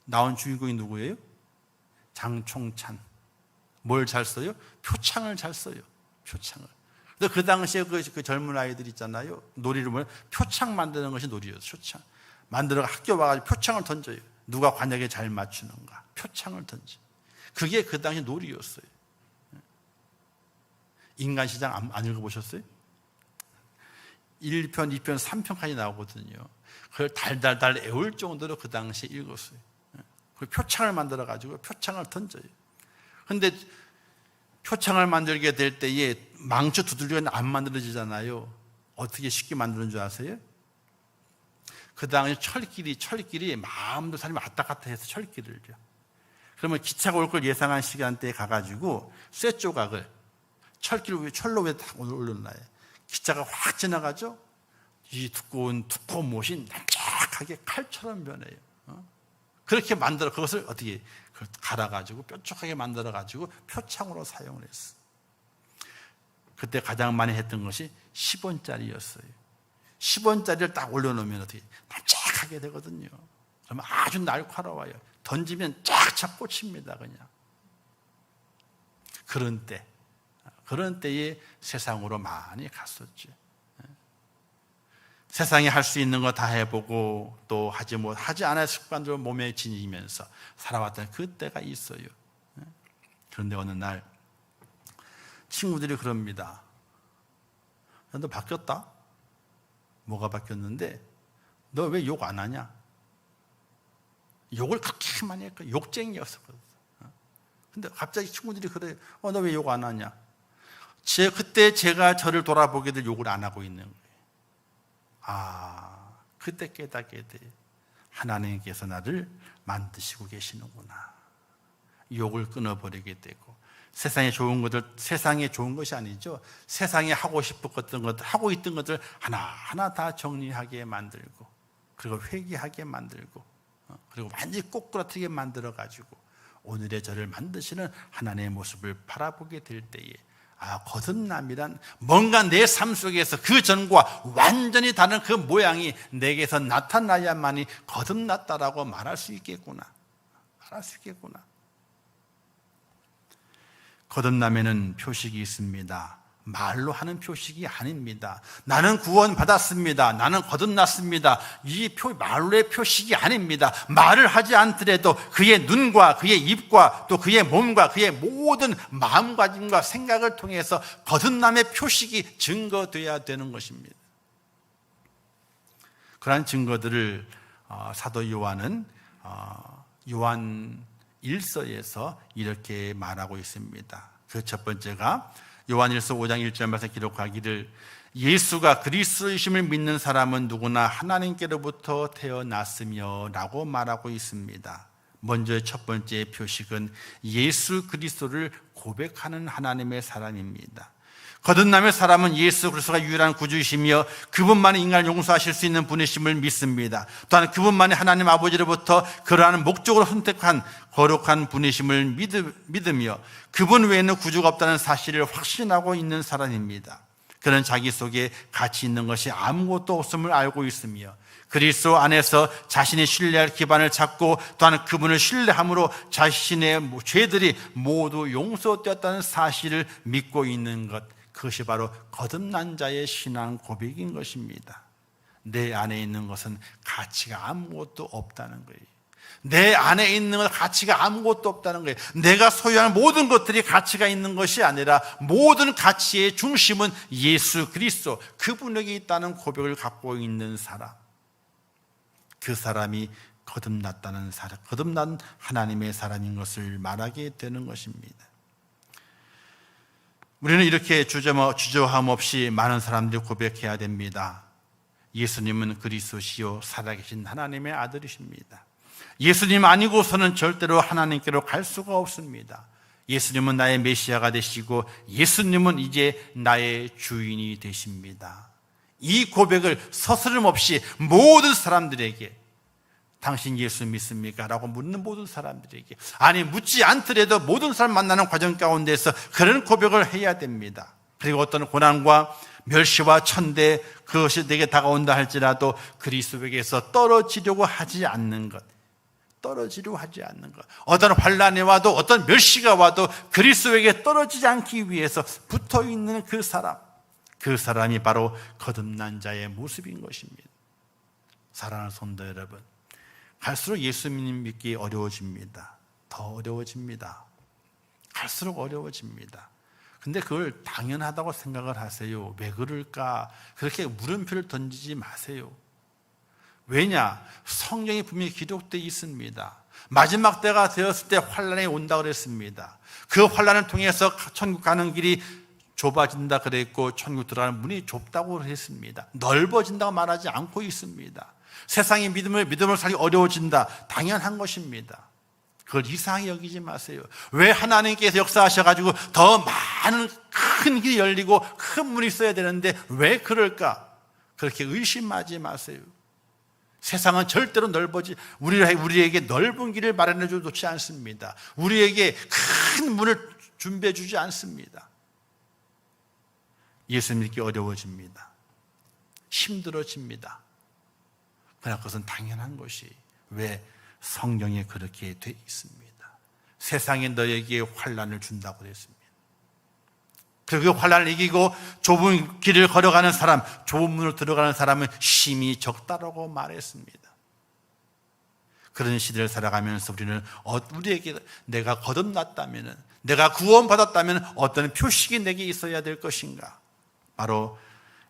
나온 주인공이 누구예요? 장총찬. 뭘 잘 써요? 표창을 잘 써요. 표창을. 그 당시에 그 젊은 아이들 있잖아요. 놀이를 보면 표창 만드는 것이 놀이였어요. 표창. 만들어 학교 와가지고 표창을 던져요. 누가 관역에 잘 맞추는가. 표창을 던져. 그게 그 당시 놀이였어요. 인간시장 안 읽어보셨어요? 1편, 2편, 3편까지 나오거든요. 그걸 달달달 애울 정도로 그 당시에 읽었어요. 그 표창을 만들어가지고 표창을 던져요. 그런데 표창을 만들게 될 때에 망쳐 두들기는 안 만들어지잖아요. 어떻게 쉽게 만드는 줄 아세요? 그 당시 철길이 마음대로 사람이 왔다 갔다 해서 철길을요. 그러면 기차가 올 걸 예상한 시간대에 가가지고 쇠 조각을 철길 위에, 철로 위에 딱 올려놔요. 기차가 확 지나가죠? 이 두꺼운 못이 납작하게 칼처럼 변해요. 그렇게 만들어, 그것을 어떻게 갈아가지고 뾰족하게 만들어가지고 표창으로 사용을 했어. 그때 가장 많이 했던 것이 10원짜리였어요. 10원짜리를 딱 올려놓으면 어떻게 납작하게 되거든요. 그러면 아주 날카로워요. 던지면 쫙쫙 꽂힙니다, 그냥. 그런 때에 세상으로 많이 갔었죠. 세상에 할 수 있는 거 다 해보고 또 하지 않을 습관들을 몸에 지니면서 살아왔던 그때가 있어요. 그런데 어느 날 친구들이 그럽니다. 너 바뀌었다? 뭐가 바뀌었는데 너 왜 욕 안 하냐? 욕을 그렇게 많이 했고 욕쟁이였었거든. 근데 갑자기 친구들이 그래요. 너 왜 욕 안 하냐? 그때 제가 저를 돌아보게 될 욕을 안 하고 있는 거예요. 그때 깨닫게 돼. 하나님께서 나를 만드시고 계시는구나. 욕을 끊어버리게 되고, 세상에 좋은 것이 아니죠. 세상에 하고 싶었던 것들, 하고 있던 것들 하나하나 다 정리하게 만들고, 그리고 회개하게 만들고, 그리고 완전히 꼬꾸라뜨리게 만들어가지고 오늘의 저를 만드시는 하나님의 모습을 바라보게 될 때에, 거듭남이란 뭔가 내 삶 속에서 그 전과 완전히 다른 그 모양이 내게서 나타나야만이 거듭났다라고 말할 수 있겠구나. 거듭남에는 표식이 있습니다. 말로 하는 표식이 아닙니다. 나는 구원받았습니다. 나는 거듭났습니다. 말로의 표식이 아닙니다. 말을 하지 않더라도 그의 눈과 그의 입과 또 그의 몸과 그의 모든 마음가짐과 생각을 통해서 거듭남의 표식이 증거되어야 되는 것입니다. 그러한 증거들을 사도 요한은 요한 1서에서 이렇게 말하고 있습니다. 그 첫 번째가 요한일서 5장 1절 말씀 기록하기를, 예수가 그리스도이심을 믿는 사람은 누구나 하나님께로부터 태어났으며 라고 말하고 있습니다. 먼저 첫 번째 표식은 예수 그리스도를 고백하는 하나님의 사람입니다. 거듭남의 사람은 예수 그리스도가 유일한 구주이시며 그분만이 인간을 용서하실 수 있는 분이심을 믿습니다. 또한 그분만이 하나님 아버지로부터 그러한 목적으로 선택한 거룩한 분이심을 믿으며 그분 외에는 구주가 없다는 사실을 확신하고 있는 사람입니다. 그는 자기 속에 가치 있는 것이 아무것도 없음을 알고 있으며 그리스도 안에서 자신이 신뢰할 기반을 찾고 또한 그분을 신뢰함으로 자신의 죄들이 모두 용서되었다는 사실을 믿고 있는 것, 그것이 바로 거듭난 자의 신앙 고백인 것입니다. 내 안에 있는 것은 가치가 아무것도 없다는 거예요. 내 안에 있는 건 가치가 아무것도 없다는 거예요. 내가 소유하는 모든 것들이 가치가 있는 것이 아니라 모든 가치의 중심은 예수 그리스도, 그분에게 있다는 고백을 갖고 있는 사람, 그 사람이 거듭났다는 사람, 거듭난 하나님의 사람인 것을 말하게 되는 것입니다. 우리는 이렇게 주저함 없이 많은 사람들이 고백해야 됩니다. 예수님은 그리스도시요 살아계신 하나님의 아들이십니다. 예수님 아니고서는 절대로 하나님께로 갈 수가 없습니다. 예수님은 나의 메시아가 되시고 예수님은 이제 나의 주인이 되십니다. 이 고백을 서스럼 없이 모든 사람들에게, 당신 예수 믿습니까? 라고 묻는 모든 사람들에게, 아니 묻지 않더라도 모든 사람 만나는 과정 가운데서 그런 고백을 해야 됩니다. 그리고 어떤 고난과 멸시와 천대, 그것이 내게 다가온다 할지라도 그리스도에게서 떨어지려고 하지 않는 것, 어떤 환난이 와도 어떤 멸시가 와도 그리스도에게 떨어지지 않기 위해서 붙어있는 그 사람이 바로 거듭난 자의 모습인 것입니다. 사랑하는 성도 여러분, 갈수록 예수님 믿기 어려워집니다. 더 어려워집니다. 갈수록 어려워집니다. 근데 그걸 당연하다고 생각을 하세요. 왜 그럴까? 그렇게 물음표를 던지지 마세요. 왜냐? 성경이 분명히 기록되어 있습니다. 마지막 때가 되었을 때 환난이 온다 그랬습니다. 그 환난을 통해서 천국 가는 길이 좁아진다 그랬고 천국 들어가는 문이 좁다고 했습니다. 넓어진다고 말하지 않고 있습니다. 세상의 믿음을 살기 어려워진다, 당연한 것입니다. 그걸 이상하게 여기지 마세요. 왜 하나님께서 역사하셔가지고 더 많은 큰 길이 열리고 큰 문이 있어야 되는데 왜 그럴까? 그렇게 의심하지 마세요. 세상은 절대로 우리에게 넓은 길을 마련해 주지 놓지 않습니다. 우리에게 큰 문을 준비해 주지 않습니다. 예수 믿기 어려워집니다. 힘들어집니다. 그러나 그것은 당연한 것이, 왜? 성경에 그렇게 돼 있습니다. 세상에 너에게 환난을 준다고 그랬습니다. 그리고 그 환난을 이기고 좁은 길을 걸어가는 사람, 좁은 문으로 들어가는 사람은 힘이 적다라고 말했습니다. 그런 시대를 살아가면서 우리에게 내가 거듭났다면, 내가 구원받았다면 어떤 표식이 내게 있어야 될 것인가? 바로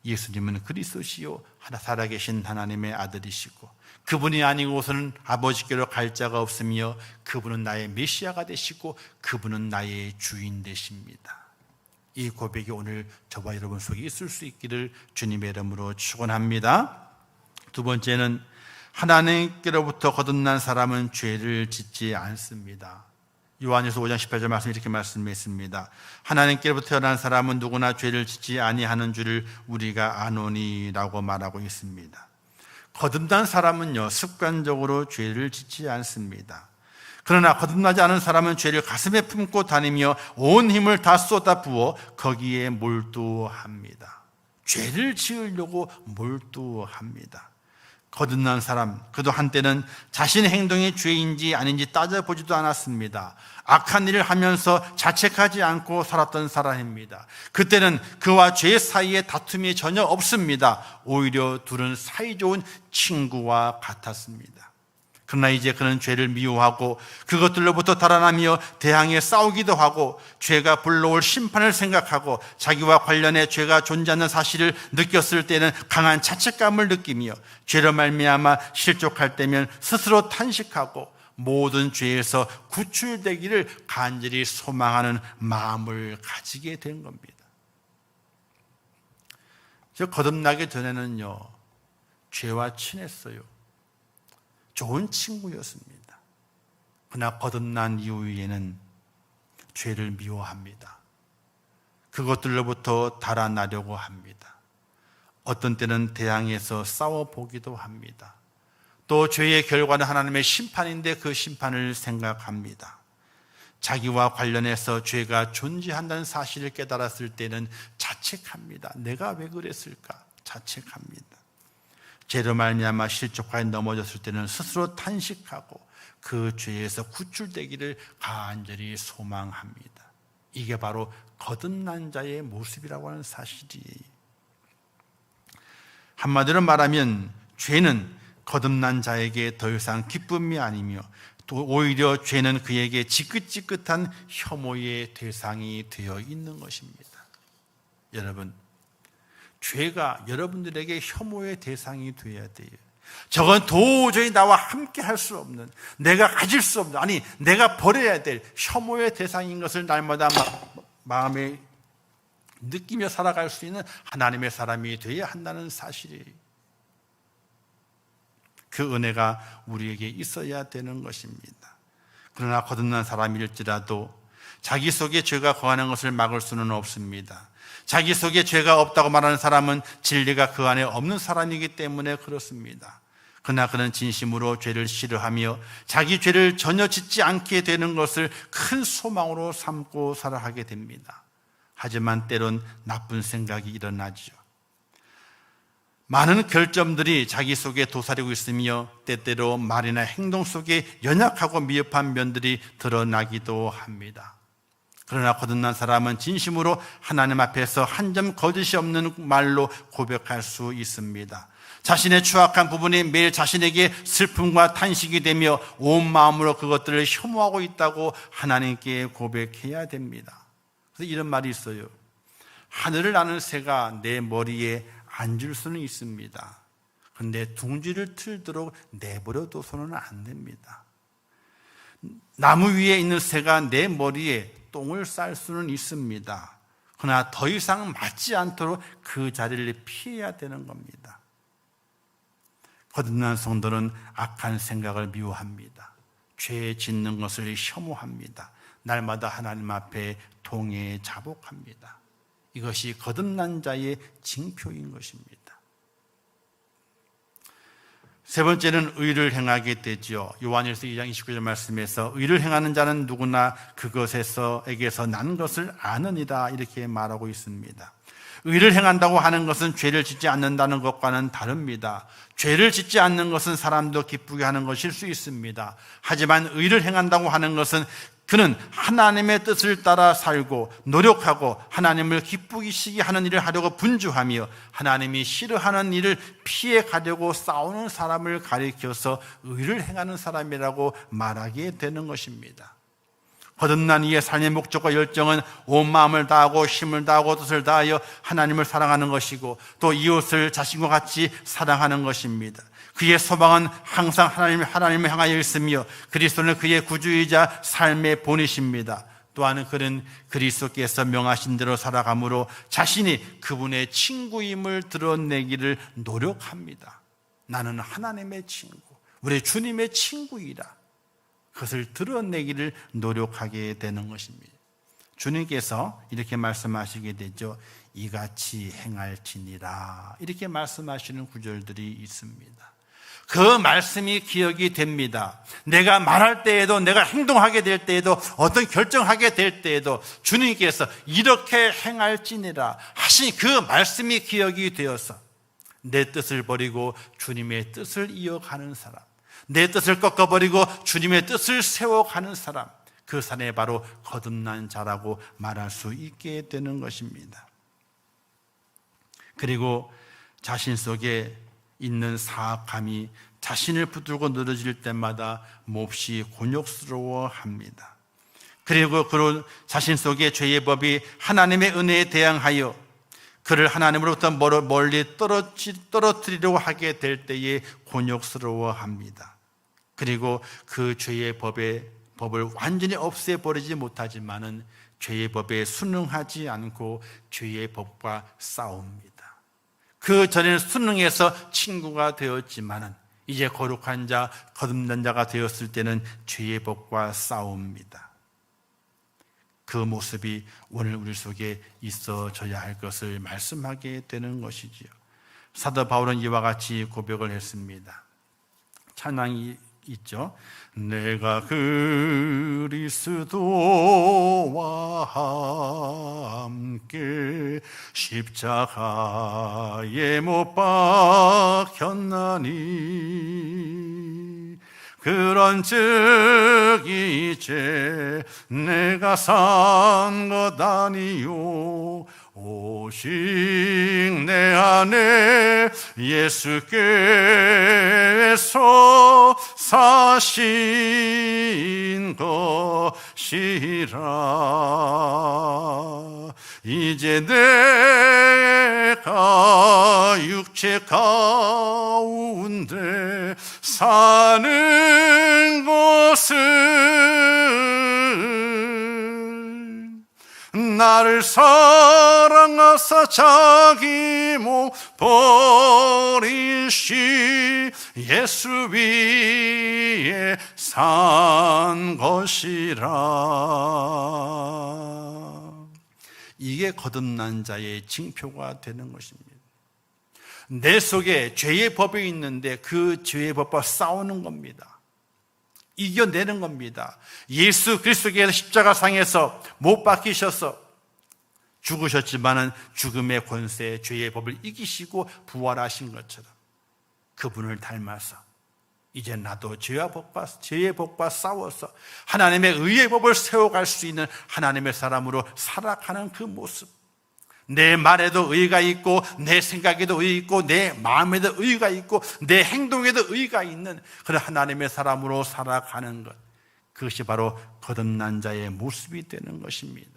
예수님은 그리스도시요 살아계신 하나님의 아들이시고 그분이 아니고서는 아버지께로 갈 자가 없으며 그분은 나의 메시아가 되시고 그분은 나의 주인 되십니다. 이 고백이 오늘 저와 여러분 속에 있을 수 있기를 주님의 이름으로 축원합니다. 두 번째는 하나님께로부터 거듭난 사람은 죄를 짓지 않습니다. 요한일서 5장 18절 말씀 이렇게 말씀했습니다. 하나님께로부터 태어난 사람은 누구나 죄를 짓지 아니하는 줄을 우리가 아노니라고 말하고 있습니다. 거듭난 사람은요, 습관적으로 죄를 짓지 않습니다. 그러나 거듭나지 않은 사람은 죄를 가슴에 품고 다니며 온 힘을 다 쏟아부어 거기에 몰두합니다. 죄를 지으려고 몰두합니다. 거듭난 사람, 그도 한때는 자신의 행동이 죄인지 아닌지 따져보지도 않았습니다. 악한 일을 하면서 자책하지 않고 살았던 사람입니다. 그때는 그와 죄 사이에 다툼이 전혀 없습니다. 오히려 둘은 사이좋은 친구와 같았습니다. 그러나 이제 그는 죄를 미워하고 그것들로부터 달아나며 대항해 싸우기도 하고 죄가 불러올 심판을 생각하고 자기와 관련해 죄가 존재하는 사실을 느꼈을 때는 강한 자책감을 느끼며 죄로 말미암아 실족할 때면 스스로 탄식하고 모든 죄에서 구출되기를 간절히 소망하는 마음을 가지게 된 겁니다. 저 거듭나기 전에는요, 죄와 친했어요. 좋은 친구였습니다. 그러나 거듭난 이후에는 죄를 미워합니다. 그것들로부터 달아나려고 합니다. 어떤 때는 대항해서 싸워보기도 합니다. 또 죄의 결과는 하나님의 심판인데 그 심판을 생각합니다. 자기와 관련해서 죄가 존재한다는 사실을 깨달았을 때는 자책합니다. 내가 왜 그랬을까? 자책합니다. 죄로 말미암아 실족하여 넘어졌을 때는 스스로 탄식하고 그 죄에서 구출되기를 간절히 소망합니다. 이게 바로 거듭난 자의 모습이라고 하는 사실이에요. 한마디로 말하면 죄는 거듭난 자에게 더 이상 기쁨이 아니며 또 오히려 죄는 그에게 지긋지긋한 혐오의 대상이 되어 있는 것입니다. 여러분, 죄가 여러분들에게 혐오의 대상이 되어야 돼요. 저건 도저히 나와 함께 할 수 없는, 내가 가질 수 없는, 아니 내가 버려야 될 혐오의 대상인 것을 날마다 마음에 느끼며 살아갈 수 있는 하나님의 사람이 되어야 한다는 사실이에요. 그 은혜가 우리에게 있어야 되는 것입니다. 그러나 거듭난 사람일지라도 자기 속에 죄가 거하는 것을 막을 수는 없습니다. 자기 속에 죄가 없다고 말하는 사람은 진리가 그 안에 없는 사람이기 때문에 그렇습니다. 그러나 그는 진심으로 죄를 싫어하며 자기 죄를 전혀 짓지 않게 되는 것을 큰 소망으로 삼고 살아가게 됩니다. 하지만 때론 나쁜 생각이 일어나죠. 많은 결점들이 자기 속에 도사리고 있으며 때때로 말이나 행동 속에 연약하고 미흡한 면들이 드러나기도 합니다. 그러나 거듭난 사람은 진심으로 하나님 앞에서 한 점 거짓이 없는 말로 고백할 수 있습니다. 자신의 추악한 부분이 매일 자신에게 슬픔과 탄식이 되며 온 마음으로 그것들을 혐오하고 있다고 하나님께 고백해야 됩니다. 그래서 이런 말이 있어요. 하늘을 나는 새가 내 머리에 앉을 수는 있습니다. 그런데 둥지를 틀도록 내버려둬서는 안 됩니다. 나무 위에 있는 새가 내 머리에 똥을 쌀 수는 있습니다. 그러나 더 이상 맞지 않도록 그 자리를 피해야 되는 겁니다. 거듭난 성도는 악한 생각을 미워합니다. 죄 짓는 것을 혐오합니다. 날마다 하나님 앞에 통해 자복합니다. 이것이 거듭난 자의 징표인 것입니다. 세 번째는 의를 행하게 되죠. 요한일서 2장 29절 말씀에서 의를 행하는 자는 누구나 그것에게서 난 것을 아느니라 이렇게 말하고 있습니다. 의를 행한다고 하는 것은 죄를 짓지 않는다는 것과는 다릅니다. 죄를 짓지 않는 것은 사람도 기쁘게 하는 것일 수 있습니다. 하지만 의를 행한다고 하는 것은 그는 하나님의 뜻을 따라 살고 노력하고 하나님을 기쁘시게 하는 일을 하려고 분주하며 하나님이 싫어하는 일을 피해 가려고 싸우는 사람을 가리켜서 의를 행하는 사람이라고 말하게 되는 것입니다. 거듭난 이의 삶의 목적과 열정은 온 마음을 다하고 힘을 다하고 뜻을 다하여 하나님을 사랑하는 것이고 또 이웃을 자신과 같이 사랑하는 것입니다. 그의 소망은 항상 하나님을 향하여 있으며 그리스도는 그의 구주이자 삶의 본이십니다. 또한 그는 그리스도께서 명하신 대로 살아감으로 자신이 그분의 친구임을 드러내기를 노력합니다. 나는 하나님의 친구, 우리 주님의 친구이라. 그것을 드러내기를 노력하게 되는 것입니다. 주님께서 이렇게 말씀하시게 되죠. 이같이 행할지니라, 이렇게 말씀하시는 구절들이 있습니다. 그 말씀이 기억이 됩니다. 내가 말할 때에도, 내가 행동하게 될 때에도, 어떤 결정하게 될 때에도 주님께서 이렇게 행할지니라 하신 그 말씀이 기억이 되어서 내 뜻을 버리고 주님의 뜻을 이어가는 사람, 내 뜻을 꺾어버리고 주님의 뜻을 세워가는 사람, 그 사람이 바로 거듭난 자라고 말할 수 있게 되는 것입니다. 그리고 자신 속에 있는 사악함이 자신을 붙들고 늘어질 때마다 몹시 곤욕스러워합니다. 그리고 그런 자신 속에 죄의 법이 하나님의 은혜에 대항하여 그를 하나님으로부터 멀리 떨어뜨리려고 하게 될 때에 곤욕스러워합니다. 그리고 그 죄의 법을 완전히 없애버리지 못하지만은 죄의 법에 순응하지 않고 죄의 법과 싸웁니다. 그 전에는 순응해서 친구가 되었지만은 이제 거룩한 자, 거듭난 자가 되었을 때는 죄의 법과 싸웁니다. 그 모습이 오늘 우리 속에 있어져야 할 것을 말씀하게 되는 것이지요. 사도 바울은 이와 같이 고백을 했습니다. 찬양이 있죠. 내가 그리스도와 함께 십자가에 못 박혔나니 그런즉 이제 내가 산 것 아니요 오직 내 안에 예수께서 사신 것이라. 이제 내가 육체 가운데 사는 것은 나를 사랑하사 자기 몸 버리시 예수 위에 산 것이라. 이게 거듭난 자의 징표가 되는 것입니다. 내 속에 죄의 법이 있는데 그 죄의 법과 싸우는 겁니다. 이겨내는 겁니다. 예수 그리스도께서 십자가상에서 못 박히셔서 죽으셨지만은 죽음의 권세, 죄의 법을 이기시고 부활하신 것처럼 그분을 닮아서 이제 나도 죄의 법과 싸워서 하나님의 의의 법을 세워갈 수 있는 하나님의 사람으로 살아가는 그 모습. 내 말에도 의가 있고 내 생각에도 의가 있고 내 마음에도 의가 있고 내 행동에도 의가 있는 그런 하나님의 사람으로 살아가는 것, 그것이 바로 거듭난 자의 모습이 되는 것입니다.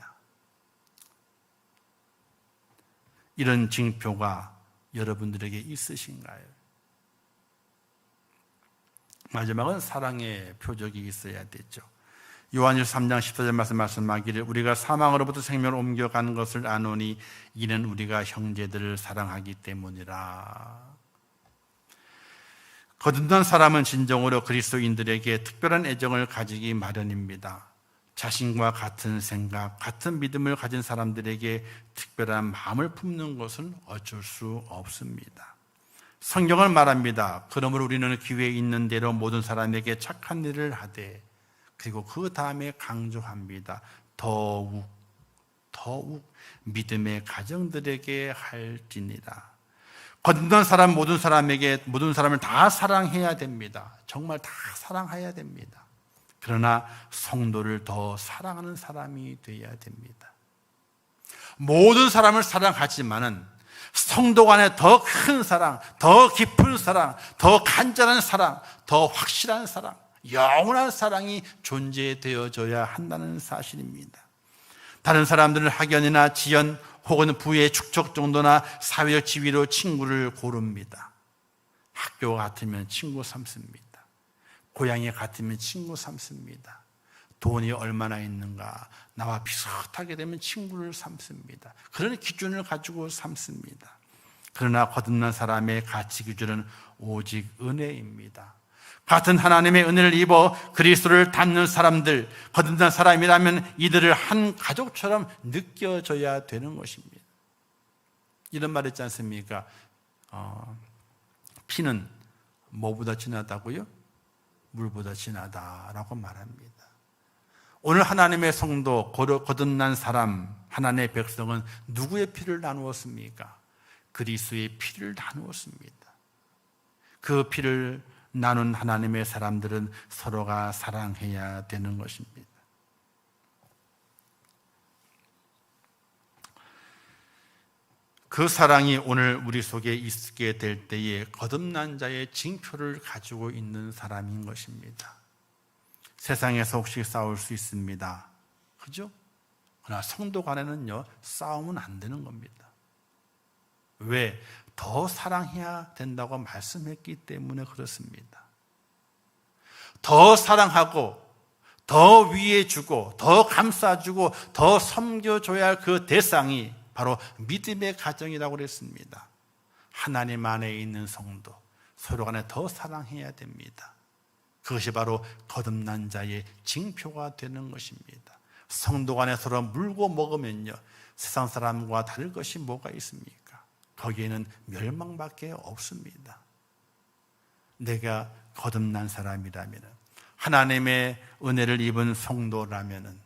이런 징표가 여러분들에게 있으신가요? 마지막은 사랑의 표적이 있어야 되죠. 요한일서 3장 14절 말씀하기를 우리가 사망으로부터 생명을 옮겨가는 것을 아노니 이는 우리가 형제들을 사랑하기 때문이라. 거듭난 사람은 진정으로 그리스도인들에게 특별한 애정을 가지기 마련입니다. 자신과 같은 생각, 같은 믿음을 가진 사람들에게 특별한 마음을 품는 것은 어쩔 수 없습니다. 성경은 말합니다. 그러므로 우리는 기회에 있는 대로 모든 사람에게 착한 일을 하되, 그리고 그 다음에 강조합니다. 더욱 믿음의 가정들에게 할지니라. 거듭난 사람 모든 사람을 다 사랑해야 됩니다. 정말 다 사랑해야 됩니다. 그러나 성도를 더 사랑하는 사람이 되어야 됩니다. 모든 사람을 사랑하지만은 성도 간에 더 큰 사랑, 더 깊은 사랑, 더 간절한 사랑, 더 확실한 사랑, 영원한 사랑이 존재되어져야 한다는 사실입니다. 다른 사람들은 학연이나 지연 혹은 부의 축적 정도나 사회적 지위로 친구를 고릅니다. 학교가 같으면 친구 삼습니다. 고향이 같으면 친구 삼습니다. 돈이 얼마나 있는가, 나와 비슷하게 되면 친구를 삼습니다. 그런 기준을 가지고 삼습니다. 그러나 거듭난 사람의 가치 기준은 오직 은혜입니다. 같은 하나님의 은혜를 입어 그리스도를 닮는 사람들, 거듭난 사람이라면 이들을 한 가족처럼 느껴져야 되는 것입니다. 이런 말 있지 않습니까? 피는 뭐보다 진하다고요? 물보다 진하다라고 말합니다. 오늘 하나님의 성도, 거듭난 사람, 하나님의 백성은 누구의 피를 나누었습니까? 그리스도의 피를 나누었습니다. 그 피를 나눈 하나님의 사람들은 서로가 사랑해야 되는 것입니다. 그 사랑이 오늘 우리 속에 있게 될 때에 거듭난 자의 징표를 가지고 있는 사람인 것입니다. 세상에서 혹시 싸울 수 있습니다. 그죠? 그러나 성도 간에는요, 싸우면 안 되는 겁니다. 왜? 더 사랑해야 된다고 말씀했기 때문에 그렇습니다. 더 사랑하고, 더 위해주고, 더 감싸주고, 더 섬겨줘야 할 그 대상이 바로 믿음의 가정이라고 그랬습니다. 하나님 안에 있는 성도, 서로 간에 더 사랑해야 됩니다. 그것이 바로 거듭난 자의 징표가 되는 것입니다. 성도 간에 서로 물고 먹으면요, 세상 사람과 다를 것이 뭐가 있습니까? 거기에는 멸망밖에 없습니다. 내가 거듭난 사람이라면, 하나님의 은혜를 입은 성도라면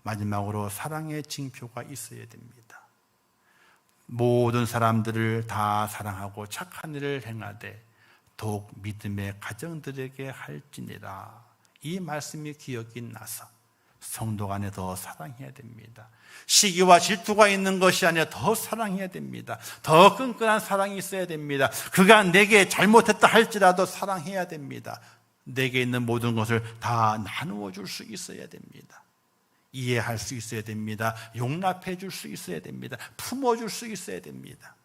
마지막으로 사랑의 징표가 있어야 됩니다. 모든 사람들을 다 사랑하고 착한 일을 행하되 더욱 믿음의 가정들에게 할지니라. 이 말씀이 기억이 나서 성도 간에 더 사랑해야 됩니다. 시기와 질투가 있는 것이 아니라 더 사랑해야 됩니다. 더 끈끈한 사랑이 있어야 됩니다. 그가 내게 잘못했다 할지라도 사랑해야 됩니다. 내게 있는 모든 것을 다 나누어 줄 수 있어야 됩니다. 이해할 수 있어야 됩니다. 용납해 줄 수 있어야 됩니다. 품어줄 수 있어야 됩니다.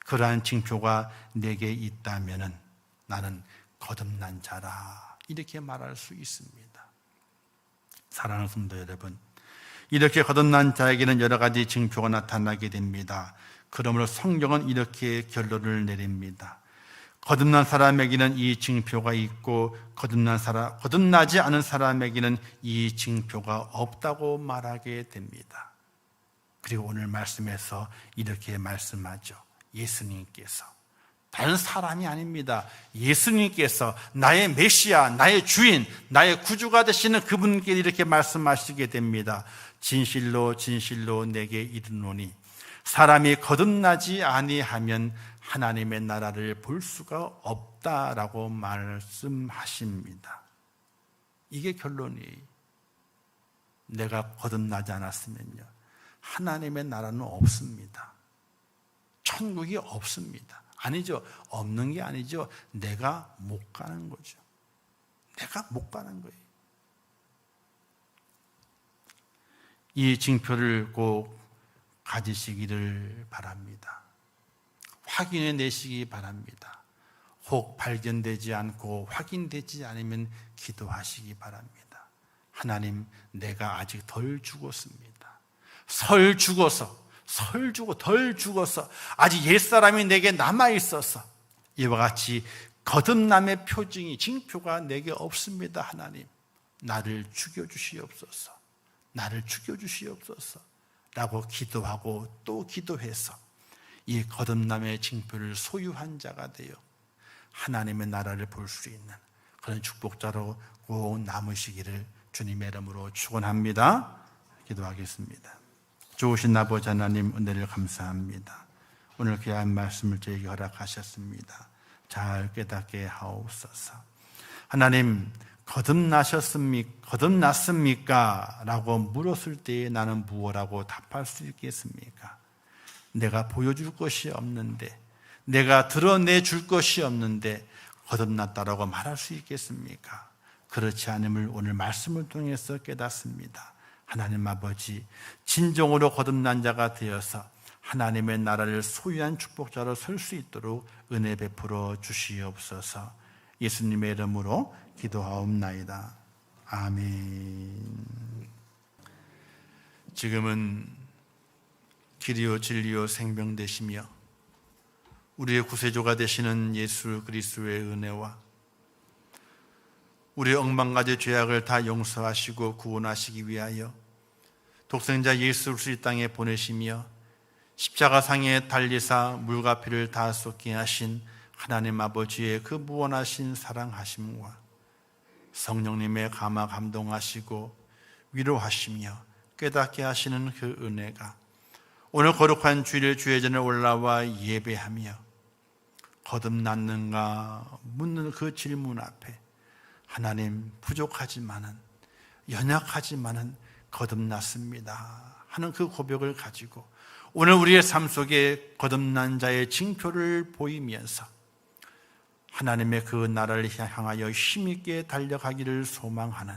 그러한 징표가 내게 있다면 나는 거듭난 자라, 이렇게 말할 수 있습니다. 사랑하는 성도 여러분, 이렇게 거듭난 자에게는 여러 가지 징표가 나타나게 됩니다. 그러므로 성경은 이렇게 결론을 내립니다. 거듭난 사람에게는 이 징표가 있고 거듭나지 않은 사람에게는 이 징표가 없다고 말하게 됩니다. 그리고 오늘 말씀에서 이렇게 말씀하죠. 예수님께서, 다른 사람이 아닙니다. 예수님께서 나의 메시아, 나의 주인, 나의 구주가 되시는 그분께 이렇게 말씀하시게 됩니다. 진실로 진실로 내게 이르노니 사람이 거듭나지 아니하면 하나님의 나라를 볼 수가 없다라고 말씀하십니다. 이게 결론이에요. 내가 거듭나지 않았으면요, 하나님의 나라는 없습니다. 천국이 없습니다. 아니죠. 없는 게 아니죠. 내가 못 가는 거죠. 내가 못 가는 거예요. 이 징표를 꼭 가지시기를 바랍니다. 확인해 내시기 바랍니다. 혹 발견되지 않고 확인되지 않으면 기도하시기 바랍니다. 하나님, 내가 아직 덜 죽었습니다. 덜 죽어서 아직 옛사람이 내게 남아있어서 이와 같이 거듭남의 표징이, 징표가 내게 없습니다. 하나님, 나를 죽여주시옵소서. 나를 죽여주시옵소서 라고 기도하고 또 기도해서 이 거듭남의 징표를 소유한 자가 되어 하나님의 나라를 볼 수 있는 그런 축복자로 꼭 남으시기를 주님의 이름으로 축원합니다. 기도하겠습니다. 좋으신 아버지 하나님, 은혜를 감사합니다. 오늘 귀한 말씀을 저에게 허락하셨습니다. 잘 깨닫게 하옵소서. 하나님, 거듭났습니까? 라고 물었을 때에 나는 무엇라고 답할 수 있겠습니까? 내가 보여줄 것이 없는데, 내가 드러내줄 것이 없는데 거듭났다라고 말할 수 있겠습니까? 그렇지 않음을 오늘 말씀을 통해서 깨닫습니다. 하나님 아버지, 진정으로 거듭난 자가 되어서 하나님의 나라를 소유한 축복자로 설 수 있도록 은혜 베풀어 주시옵소서. 예수님의 이름으로 기도하옵나이다. 아멘. 지금은 길이요 진리요 생명 되시며 우리의 구세주가 되시는 예수 그리스도의 은혜와 우리의 억만가지 죄악을 다 용서하시고 구원하시기 위하여 독생자 예수를 이 땅에 보내시며 십자가상에 달리사 물과 피를 다 쏟게 하신 하나님 아버지의 그 무한하신 사랑하심과 성령님의 감화 감동하시고 위로하시며 깨닫게 하시는 그 은혜가 오늘 거룩한 주일 주의 전에 올라와 예배하며 거듭났는가 묻는 그 질문 앞에 하나님 부족하지만은 연약하지만은 거듭났습니다 하는 그 고백을 가지고 오늘 우리의 삶 속에 거듭난 자의 징표를 보이면서 하나님의 그 나라를 향하여 힘있게 달려가기를 소망하는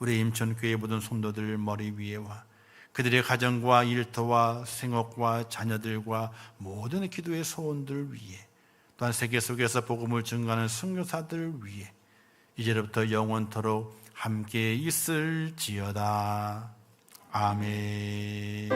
우리 임천교회 모든 성도들 머리 위에와 그들의 가정과 일터와 생업과 자녀들과 모든 기도의 소원들 위에 또한 세계 속에서 복음을 증거하는 선교사들 위에 이제부터 영원토록 함께 있을지어다. 아멘.